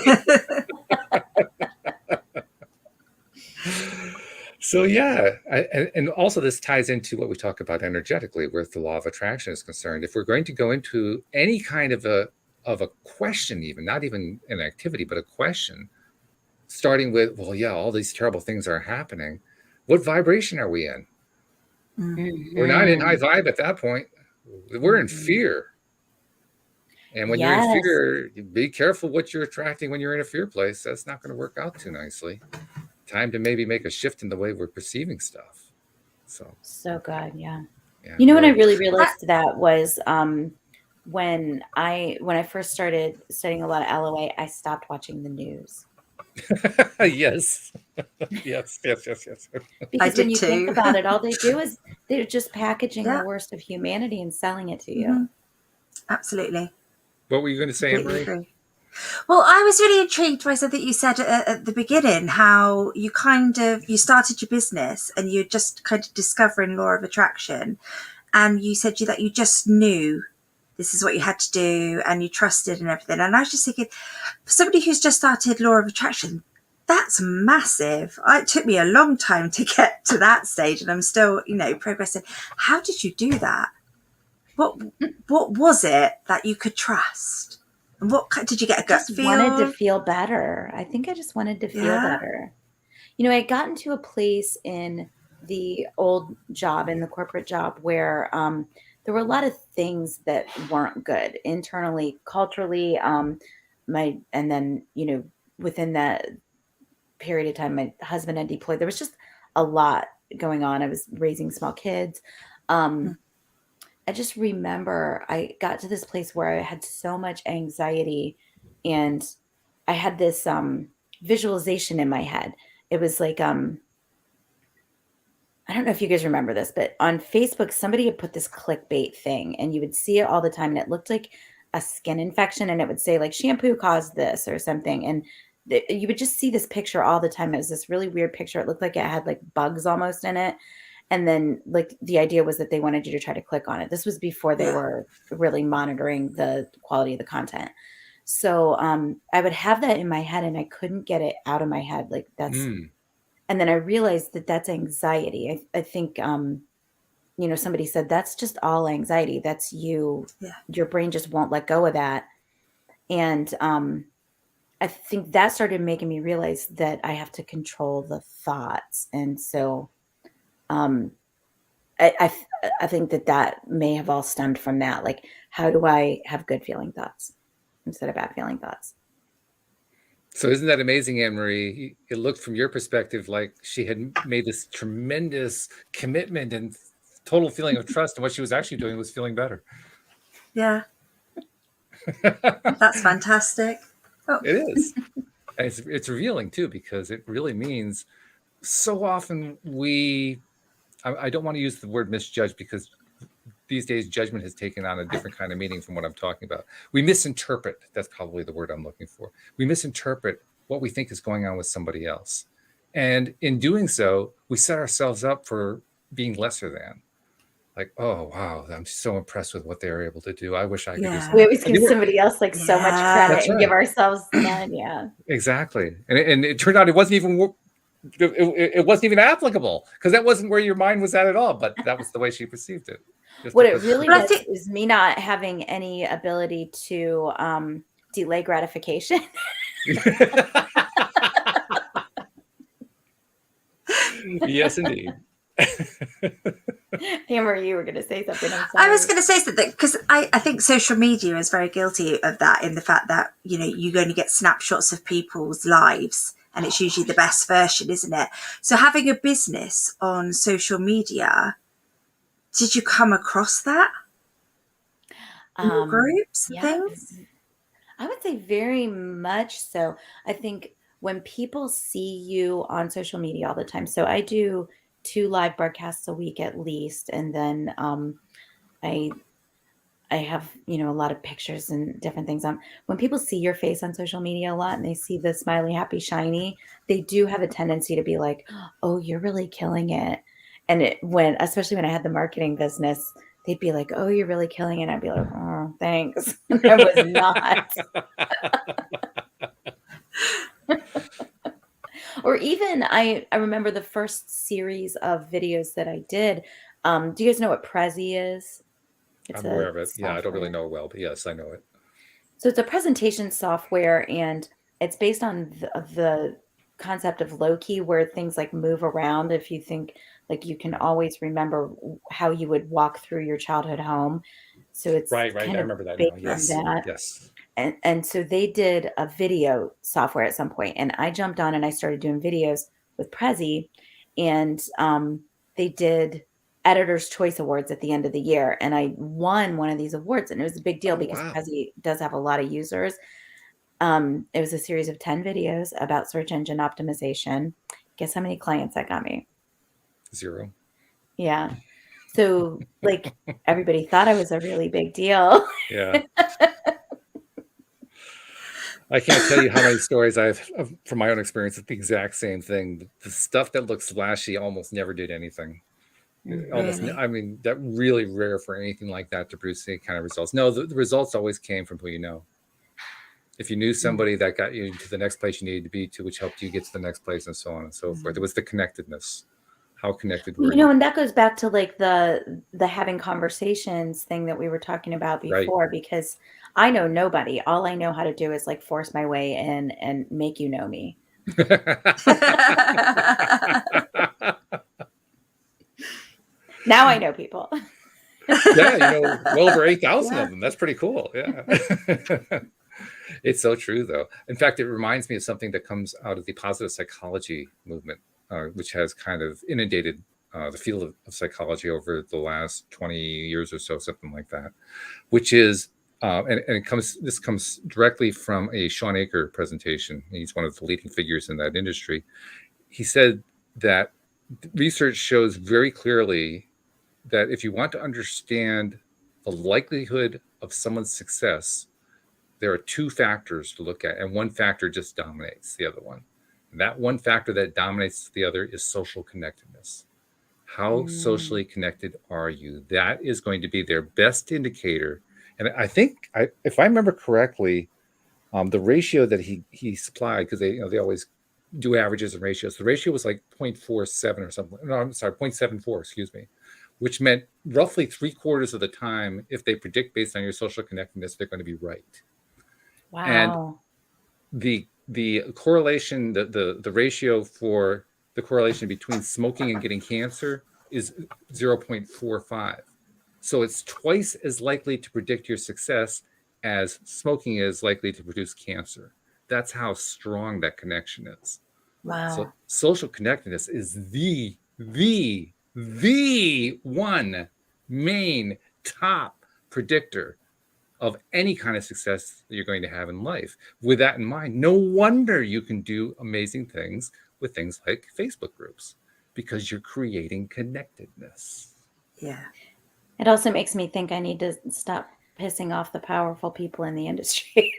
S1: So yeah, and also this ties into what we talk about energetically, where the law of attraction is concerned. If we're going to go into any kind of a question, even not even an activity, but a question, starting with, well, yeah, all these terrible things are happening. What vibration are we in? We're not in high vibe at that point. We're in fear. And when you're in
S4: Yes.
S1: fear, be careful what you're attracting when you're in a fear place. That's not going to work out too nicely. Time to maybe make a shift in the way we're perceiving stuff.
S4: So good, yeah.
S1: Yeah,
S4: When I
S1: really.
S4: really realized that was when I first started studying a lot of LOA, I stopped watching the news.
S1: Yes. Yes.
S4: Because when
S3: did
S4: you think
S3: too.
S4: about it, all they do is they're just packaging the
S3: Yeah.
S4: worst of humanity and selling it to you.
S3: Mhm. Absolutely.
S1: What were you going to say,
S3: Completely
S1: Anne-Marie?
S3: agree. Well, I was really intrigued by something you said at the beginning, how you you started your business and you're just kind of discovering law of attraction, and you said that you just knew this is what you had to do and you trusted and everything. And I was just thinking, for somebody who's just started law of attraction, that's massive. It took me a long time to get to that stage, and I'm still, progressing. How did you do that? What was it that you could trust? And what did you get a gut
S4: Just
S3: feel?
S4: wanted to feel better. I think I just wanted to feel better. I had gotten to a place in the old job, in the corporate job, where there were a lot of things that weren't good internally, culturally. and then, within that period of time, my husband had deployed. There was just a lot going on. I was raising small kids. Um, I just remember I got to this place where I had so much anxiety, and I had this visualization in my head. It was like I don't know if you guys remember this, but on Facebook, somebody had put this clickbait thing, and you would see it all the time, and it looked like a skin infection, and it would say like shampoo caused this or something, and you would just see this picture all the time. It was this really weird picture. It looked like it had like bugs almost in it, and then like the idea was that they wanted you to try to click on it. This was before they were really monitoring the quality of the content. So I would have that in my head, and I couldn't get it out of my head. Like that's
S1: Mm.
S4: And then I realized that that's anxiety. I think, somebody said that's just all anxiety. That's you.
S3: Yeah.
S4: Your brain just won't let go of that. And I think that started making me realize that I have to control the thoughts. And so um, I think that may have all stemmed from that. Like, how do I have good feeling thoughts instead of bad feeling thoughts?
S1: So isn't that amazing, Anne Marie? It looked from your perspective like she had made this tremendous commitment and total feeling of trust, and what she was actually doing was feeling better.
S3: Yeah. That's fantastic. Oh.
S1: It is. And it's revealing too, because it really means so often I don't want to use the word misjudge, because these days judgment has taken on a different kind of meaning from what I'm talking about. We misinterpret. That's probably the word I'm looking for. We misinterpret what we think is going on with somebody else. And in doing so, we set ourselves up for being lesser than. Like, oh, wow, I'm so impressed with what they were able to do. I wish I could do
S3: Yeah.
S1: something.
S4: We always give somebody else like so much credit
S1: That's
S4: and
S1: right.
S4: give ourselves none. Yeah.
S1: Exactly. And it turned out it wasn't even applicable, because that wasn't where your mind was at all, but that was the way she perceived it.
S4: What it really
S3: But I
S4: was
S3: think-
S4: is me not having any ability to delay gratification.
S1: Yes, indeed.
S4: Hammer, you were going to say something. I'm
S3: I was
S4: sorry.
S3: going to say something, because I think social media is very guilty of that, in the fact that, you only get snapshots of people's lives, and it's usually the best version, isn't it? So having a business on social media, did you come across that in your groups and
S4: Yeah,
S3: things?
S4: I would say very much so. I think when people see you on social media all the time, so I do 2 live broadcasts a week at least, and then I I have, a lot of pictures and different things on. When people see your face on social media a lot and they see the smiley, happy, shiny, they do have a tendency to be like, "Oh, you're really killing it." And especially when I had the marketing business, they'd be like, "Oh, you're really killing it." I'd be like, "Oh, thanks." I was not. Or even I remember the first series of videos that I did. Do you guys know what Prezi is? It's
S1: I'm aware of it. Yeah, I don't really
S4: software.
S1: know it well, but yes, I know it.
S4: So it's a presentation software, and it's based on the concept of Loki, where things like move around. If you think like you can always remember how you would walk through your childhood home. So it's
S1: Right. I
S4: kind of
S1: remember that
S4: based
S1: now.
S4: on
S1: Yes.
S4: that.
S1: Yes.
S4: And so they did a video software at some point, and I jumped on and I started doing videos with Prezi, and they did Editor's Choice Awards at the end of the year, and I won one of these awards, and it was a big deal
S1: Oh,
S4: because
S1: wow.
S4: Prezi does have a lot of users. It was a series of 10 videos about search engine optimization. Guess how many clients that got me?
S1: 0.
S4: Yeah. So like everybody thought I was a really big deal.
S1: Yeah. I can't tell you how many stories from my own experience, it's the exact same thing. The stuff that looks flashy almost never did anything.
S3: Really?
S1: I mean, that really rare for anything like that to produce any kind of results. No, the results always came from who you know. If you knew somebody that got you to the next place you needed to be to, which helped you get to the next place, and so on and so forth. It was the connectedness. How connected were you?
S4: And that goes back to like the having conversations thing that we were talking about
S1: Right.
S4: before, because I know nobody. All I know how to do is like force my way in and make you know me. Now I know people.
S1: Yeah, well over 8,000 of them. That's pretty cool. Yeah. It's so true, though. In fact, it reminds me of something that comes out of the positive psychology movement, which has kind of inundated the field of psychology over the last 20 years or so, something like that, which is, this comes directly from a Sean Aker presentation. He's one of the leading figures in that industry. He said that research shows very clearly that if you want to understand the likelihood of someone's success, there are two factors to look at, and one factor just dominates the other one. And that one factor that dominates the other is social connectedness. How socially connected are you? That is going to be their best indicator. And I think, if I remember correctly, the ratio that he supplied, because they always do averages and ratios, the ratio was like 0.47 or something. No, I'm sorry, 0.74, excuse me, which meant roughly 3/4 of the time, if they predict based on your social connectedness, they're going to be right.
S4: Wow.
S1: And the correlation, the ratio for the correlation between smoking and getting cancer is 0.45. So it's twice as likely to predict your success as smoking is likely to produce cancer. That's how strong that connection is.
S4: Wow.
S1: So social connectedness is the one main top predictor of any kind of success that you're going to have in life. With that in mind, no wonder you can do amazing things with things like Facebook groups, because you're creating connectedness.
S3: Yeah.
S4: It also makes me think I need to stop pissing off the powerful people in the industry.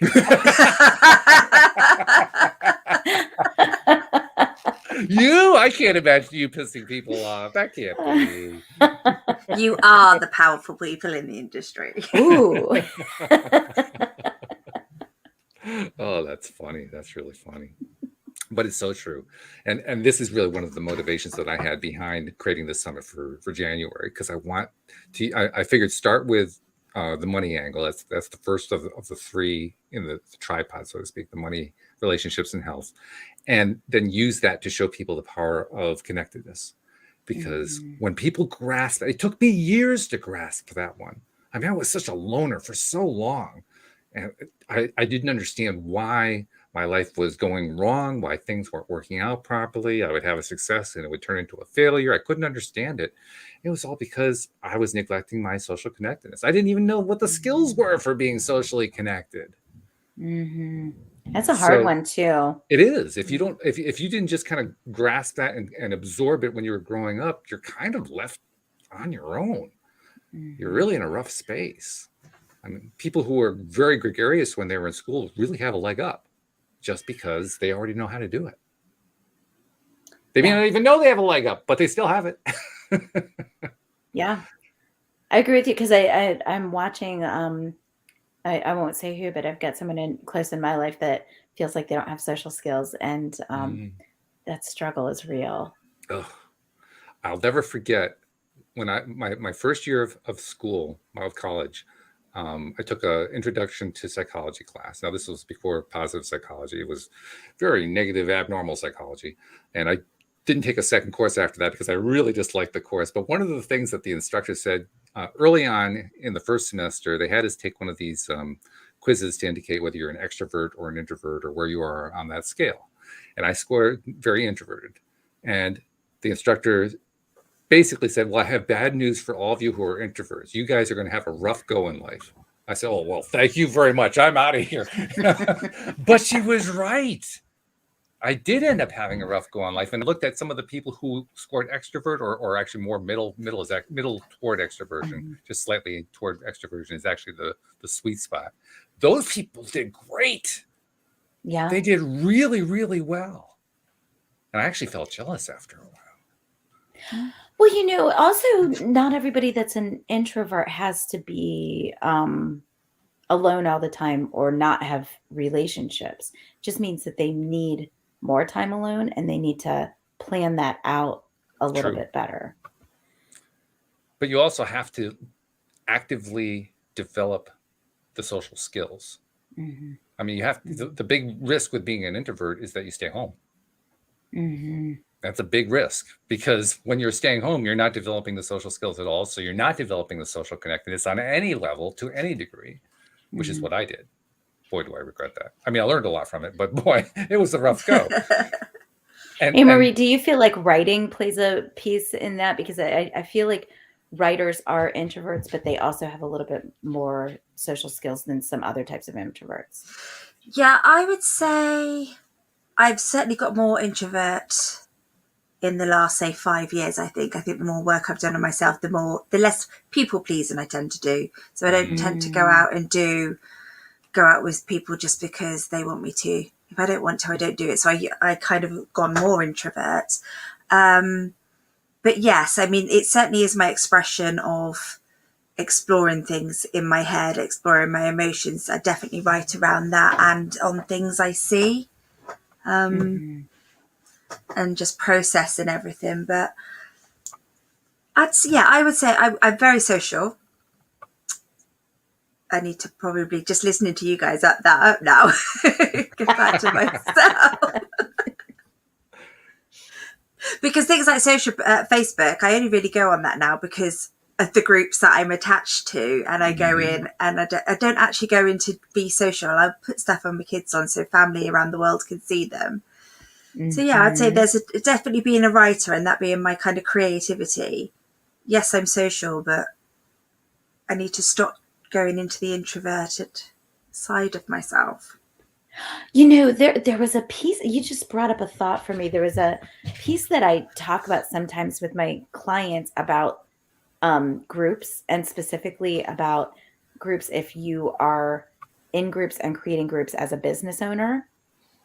S1: I can't imagine you pissing people off. That can't be.
S3: You are the powerful people in the industry.
S4: Ooh.
S1: Oh, that's funny. That's really funny. But it's so true. And this is really one of the motivations that I had behind creating this summit for January, because I figured start with the money angle. That's the first of the three in the tripod, so to speak, the money, relationships, and health. And then use that to show people the power of connectedness. Because when people grasp it took me years to grasp that one. I mean, I was such a loner for so long. And I didn't understand why my life was going wrong, why things weren't working out properly. I would have a success and it would turn into a failure. I couldn't understand it. It was all because I was neglecting my social connectedness. I didn't even know what the skills were for being socially connected.
S4: That's a hard one too.
S1: It is. If you didn't just kind of grasp that and absorb it when you were growing up, you're kind of left on your own. You're really in a rough space. I mean, people who are very gregarious when they were in school really have a leg up, just because they already know how to do it. They may not even know they have a leg up, but they still have it.
S4: Yeah, I agree with you, because I'm watching. I won't say who, but I've got someone close in my life that feels like they don't have social skills, and that struggle is real.
S1: Ugh. I'll never forget when my first year of school, of college. I took an introduction to psychology class. Now, this was before positive psychology. It was very negative, abnormal psychology. And I didn't take a second course after that because I really disliked the course. But one of the things that the instructor said early on in the first semester, they had us take one of these quizzes to indicate whether you're an extrovert or an introvert or where you are on that scale. And I scored very introverted. And the instructor basically said, well, I have bad news for all of you who are introverts. You guys are going to have a rough go in life. I said, oh, well, thank you very much. I'm out of here. But she was right. I did end up having a rough go in life, and looked at some of the people who scored extrovert or actually more middle toward extroversion, just slightly toward extroversion is actually the sweet spot. Those people did great.
S4: Yeah.
S1: They did really, really well. And I actually felt jealous after a while.
S4: Well, also not everybody that's an introvert has to be alone all the time or not have relationships. It just means that they need more time alone, and they need to plan that out a little bit better.
S1: But you also have to actively develop the social skills. I mean, you have the big risk with being an introvert is that you stay home. That's a big risk, because when you're staying home, you're not developing the social skills at all. So you're not developing the social connectedness on any level to any degree, which is what I did. boy, do I regret that. I mean, I learned a lot from it, but boy, it was a rough go.
S4: Hey, Marie, do you feel like writing plays a piece in that? Because I feel like writers are introverts, but they also have a little bit more social skills than some other types of introverts.
S3: Yeah, I would say I've certainly got more introvert in the last, say, 5 years. I think the more work I've done on myself, the less people pleasing I tend to do. So I don't tend to go out with people just because they want me to. If I don't want to, I don't do it. So I kind of gone more introvert. But yes, I mean, it certainly is my expression of exploring things in my head, exploring my emotions. I definitely write around that and on things I see, and just processing everything. But I would say I'm very social. I need to probably just listening to you guys up now. Get back to myself. Because things like Facebook, I only really go on that now because of the groups that I'm attached to, and I go in, and I don't actually go in to be social. I put stuff on my kids on so family around the world can see them. So yeah, I'd say there's definitely being a writer and that being my kind of creativity. Yes, I'm social, but I need to stop going into the introverted side of myself.
S4: You know, there was a piece, you just brought up a thought for me. There was a piece that I talk about sometimes with my clients about groups, and specifically about groups if you are in groups and creating groups as a business owner,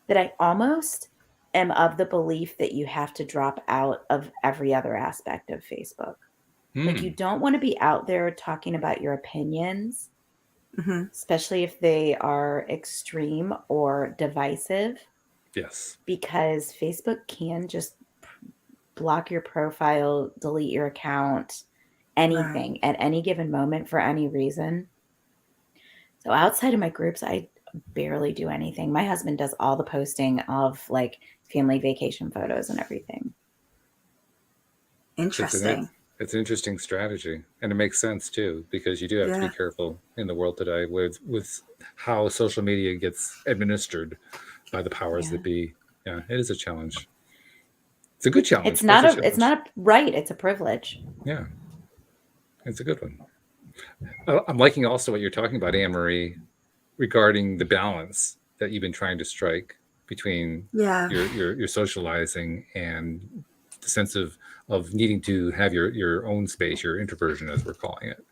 S4: that I almost am of the belief that you have to drop out of every other aspect of Facebook. Like, you don't want to be out there talking about your opinions, especially if they are extreme or divisive.
S1: Yes.
S4: Because Facebook can just block your profile, delete your account, anything at any given moment for any reason. So outside of my groups, I barely do anything. My husband does all the posting of like family vacation photos and everything.
S3: Interesting.
S1: It's an interesting strategy, and it makes sense too, because you do have to be careful in the world today with how social media gets administered by the powers that be. Yeah, it is a challenge. It's a good challenge.
S4: It's not a right. It's a privilege.
S1: Yeah, it's a good one. I'm liking also what you're talking about, Anne-Marie, regarding the balance that you've been trying to strike between your socializing and the sense of needing to have your own space, your introversion, as we're calling it,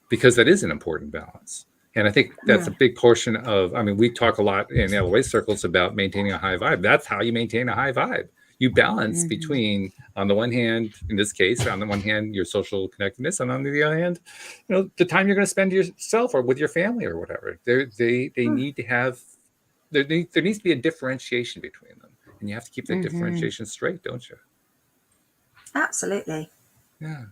S1: because that is an important balance. And I think that's a big portion of, I mean, we talk a lot in LOA circles about maintaining a high vibe. That's how you maintain a high vibe. You balance between, on the one hand, in this case, on the one hand, your social connectedness, and on the other hand, the time you're going to spend yourself or with your family or whatever. They need to have, there needs to be a differentiation between them. And you have to keep that differentiation straight, don't you?
S3: Absolutely.
S1: Yeah,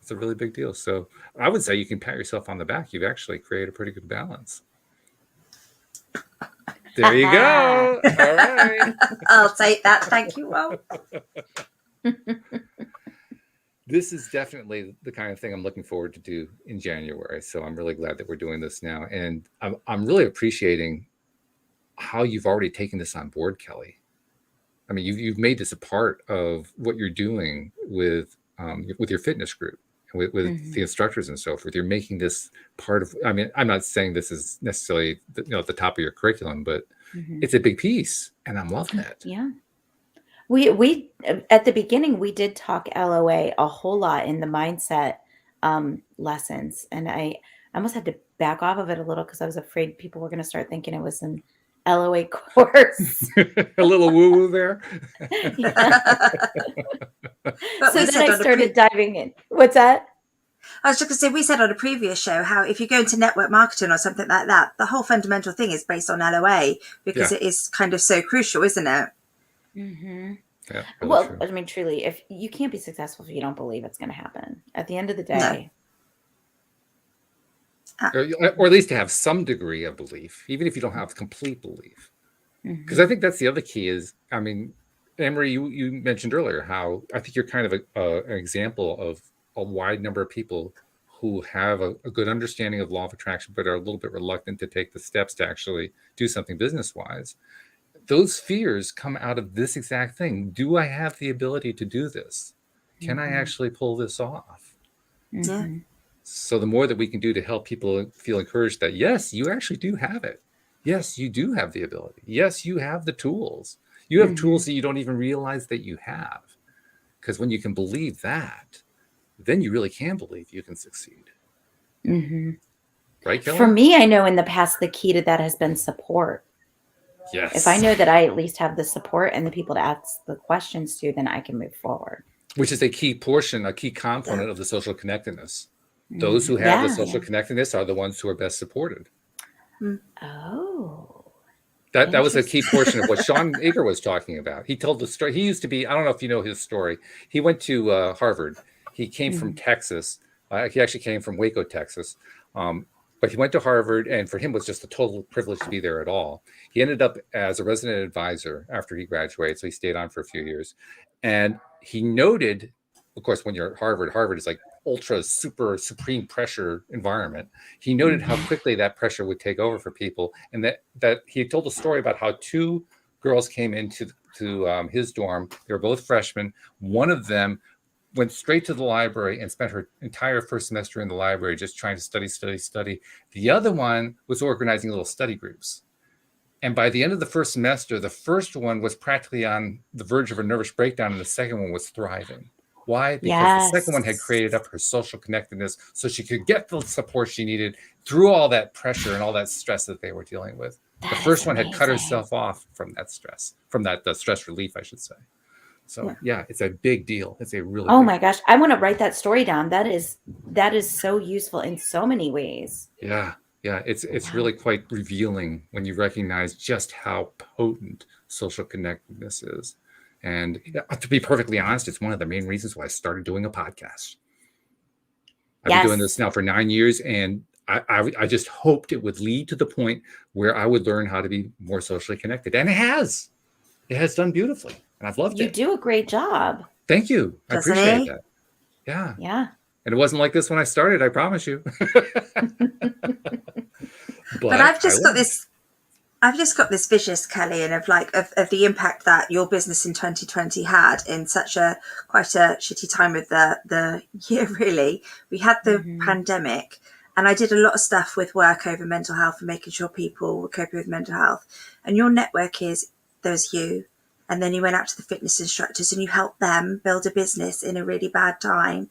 S1: it's a really big deal. So I would say you can pat yourself on the back. You've actually created a pretty good balance. There you go. All right.
S3: I'll take that. Thank you, Will.
S1: This is definitely the kind of thing I'm looking forward to do in January. So I'm really glad that we're doing this now. And I'm really appreciating how you've already taken this on board, Kelly. I mean, you've made this a part of what you're doing with your fitness group, with the instructors and so forth. You're making this part of, I mean, I'm not saying this is necessarily at the top of your curriculum, but it's a big piece, and I'm loving it.
S4: Yeah. We at the beginning, we did talk LOA a whole lot in the mindset lessons. And I almost had to back off of it a little because I was afraid people were going to start thinking it was an LOA course.
S1: A little woo-woo there.
S4: So then I started diving in. What's that?
S3: I was just going to say, we said on a previous show how if you go into network marketing or something like that, the whole fundamental thing is based on LOA because it is kind of so crucial, isn't it?
S1: Yeah, really
S4: well,
S1: true.
S4: I mean, truly, if you can't be successful if you don't believe it's going to happen. At the end of the day.
S1: Or at least to have some degree of belief, even if you don't have complete belief. Because I think that's the other key is, I mean, Anne-Marie, you mentioned earlier how I think you're kind of an example of a wide number of people who have a good understanding of law of attraction, but are a little bit reluctant to take the steps to actually do something business-wise, those fears come out of this exact thing. Do I have the ability to do this? Can I actually pull this off?
S3: Yeah.
S1: So the more that we can do to help people feel encouraged that, yes, you actually do have it. Yes, you do have the ability. Yes, you have the tools. You have tools that you don't even realize that you have. Because when you can believe that, then you really can believe you can succeed. Right, Kelly?
S4: For me, I know in the past, the key to that has been support.
S1: Yes.
S4: If I know that I at least have the support and the people to ask the questions to, then I can move forward.
S1: Which is a key portion, a key component of the social connectedness. Those who have the social connectedness are the ones who are best supported.
S4: Oh.
S1: That was a key portion of what Sean Eager was talking about. He told the story. He used to be, I don't know if you know his story. He went to Harvard. He came from Texas. He actually came from Waco, Texas. But he went to Harvard, and for him it was just a total privilege to be there at all. He ended up as a resident advisor after he graduated, so he stayed on for a few years. And he noted, of course, when you're at Harvard is like ultra super supreme pressure environment. He noted how quickly that pressure would take over for people, and that he told a story about how two girls came into his dorm. They were both freshmen. One of them went straight to the library and spent her entire first semester in the library just trying to study. The other one was organizing little study groups. And by the end of the first semester, the first one was practically on the verge of a nervous breakdown, and the second one was thriving. Why? Because the second one had created up her social connectedness so she could get the support she needed through all that pressure and all that stress that they were dealing with. The first one had cut herself off from that stress, from that stress relief, I should say. So yeah, it's a big deal. It's a really
S4: Oh
S1: big
S4: my gosh, I want to write that story down. That is so useful in so many ways.
S1: Yeah, it's really quite revealing when you recognize just how potent social connectedness is. And to be perfectly honest, it's one of the main reasons why I started doing a podcast. I've been doing this now for 9 years, and I just hoped it would lead to the point where I would learn how to be more socially connected. And it has. It has done beautifully. And I've loved it.
S4: You do a great job.
S1: Thank you. I
S3: Doesn't
S1: appreciate
S3: he?
S1: that. Yeah.
S4: Yeah.
S1: And it wasn't like this when I started, I promise you.
S3: But I've just got this vicious, Kelly, and of the impact that your business in 2020 had in such a quite a shitty time of the year. Really, we had the pandemic, and I did a lot of stuff with work over mental health and making sure people were coping with mental health. And your network there's you, and then you went out to the fitness instructors and you helped them build a business in a really bad time.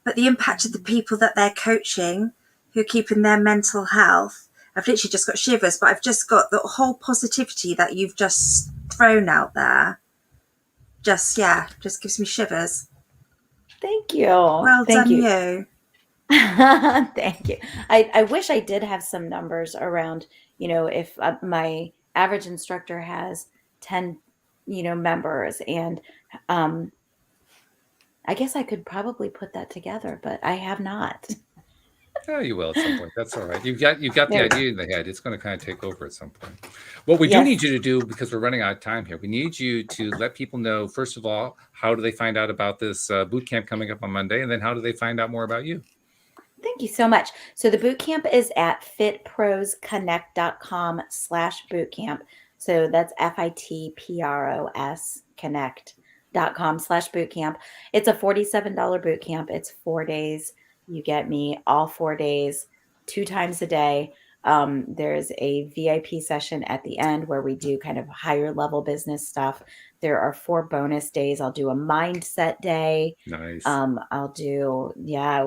S3: But the impact of the people that they're coaching, who are keeping their mental health, I've literally just got shivers, but I've just got the whole positivity that you've just thrown out there. Just gives me shivers.
S4: Thank you.
S3: Well
S4: Thank
S3: done,
S4: you. Thank you. I wish I did have some numbers around, if my average instructor has 10, members, and I guess I could probably put that together, but I have not.
S1: Oh, you will at some point. That's all right. You've got the idea in the head. It's going to kind of take over at some point. What we do need you to do, because we're running out of time here, we need you to let people know, first of all, how do they find out about this boot camp coming up on Monday? And then how do they find out more about you?
S4: Thank you so much. So the boot camp is at fitprosconnect.com/bootcamp. So that's FITPROS connect.com/bootcamp. It's a $47 boot camp. It's 4 days. You get me all 4 days, 2 times a day. There's a VIP session at the end where we do kind of higher level business stuff. There are 4 bonus days. I'll do a mindset day.
S1: Nice.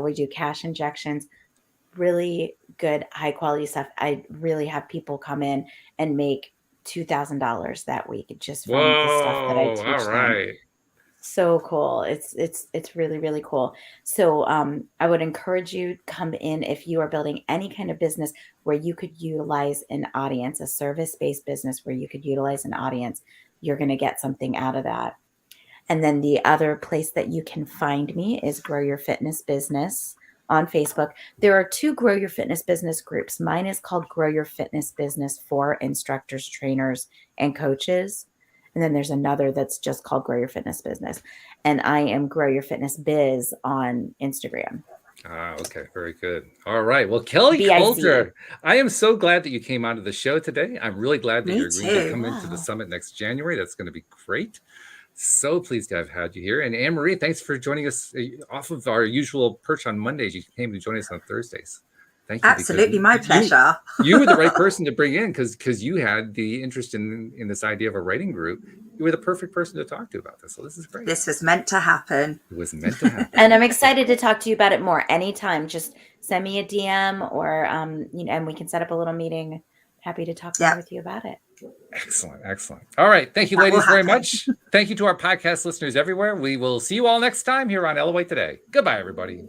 S4: We do cash injections, really good, high quality stuff. I really have people come in and make $2,000 that week just from the stuff that I teach
S1: all right.
S4: them. So cool. It's really, really cool. So I would encourage you to come in if you are building any kind of business where you could utilize an audience, a service-based business where you could utilize an audience. You're going to get something out of that. And then the other place that you can find me is Grow Your Fitness Business on Facebook. There are 2 Grow Your Fitness Business groups. Mine is called Grow Your Fitness Business for instructors, trainers, and coaches. And then there's another that's just called Grow Your Fitness Business. And I am Grow Your Fitness Biz on Instagram.
S1: Okay, very good. All right. Well, Kelly
S4: BIC.
S1: Coulter, I am so glad that you came onto the show today. I'm really glad that
S3: Me
S1: you're agreeing to
S3: too.
S1: come into the
S4: Wow.
S1: summit next January. That's going to be great. So pleased to have had you here. And Anne Marie, thanks for joining us off of our usual perch on Mondays. You came to join us on Thursdays. Thank you. Because
S3: Absolutely, my pleasure.
S1: you were the right person to bring in because you had the interest in this idea of a writing group. You were the perfect person to talk to about this. So this is great.
S3: This was meant to happen.
S1: It was meant to happen.
S4: And I'm excited to talk to you about it more anytime. Just send me a DM or, and we can set up a little meeting. Happy to talk more with you about it.
S1: Excellent. Excellent. All right. Thank you,
S3: That will
S1: ladies, very
S3: happen.
S1: much. Thank you to our podcast listeners everywhere. We will see you all next time here on Elevate Today. Goodbye, everybody.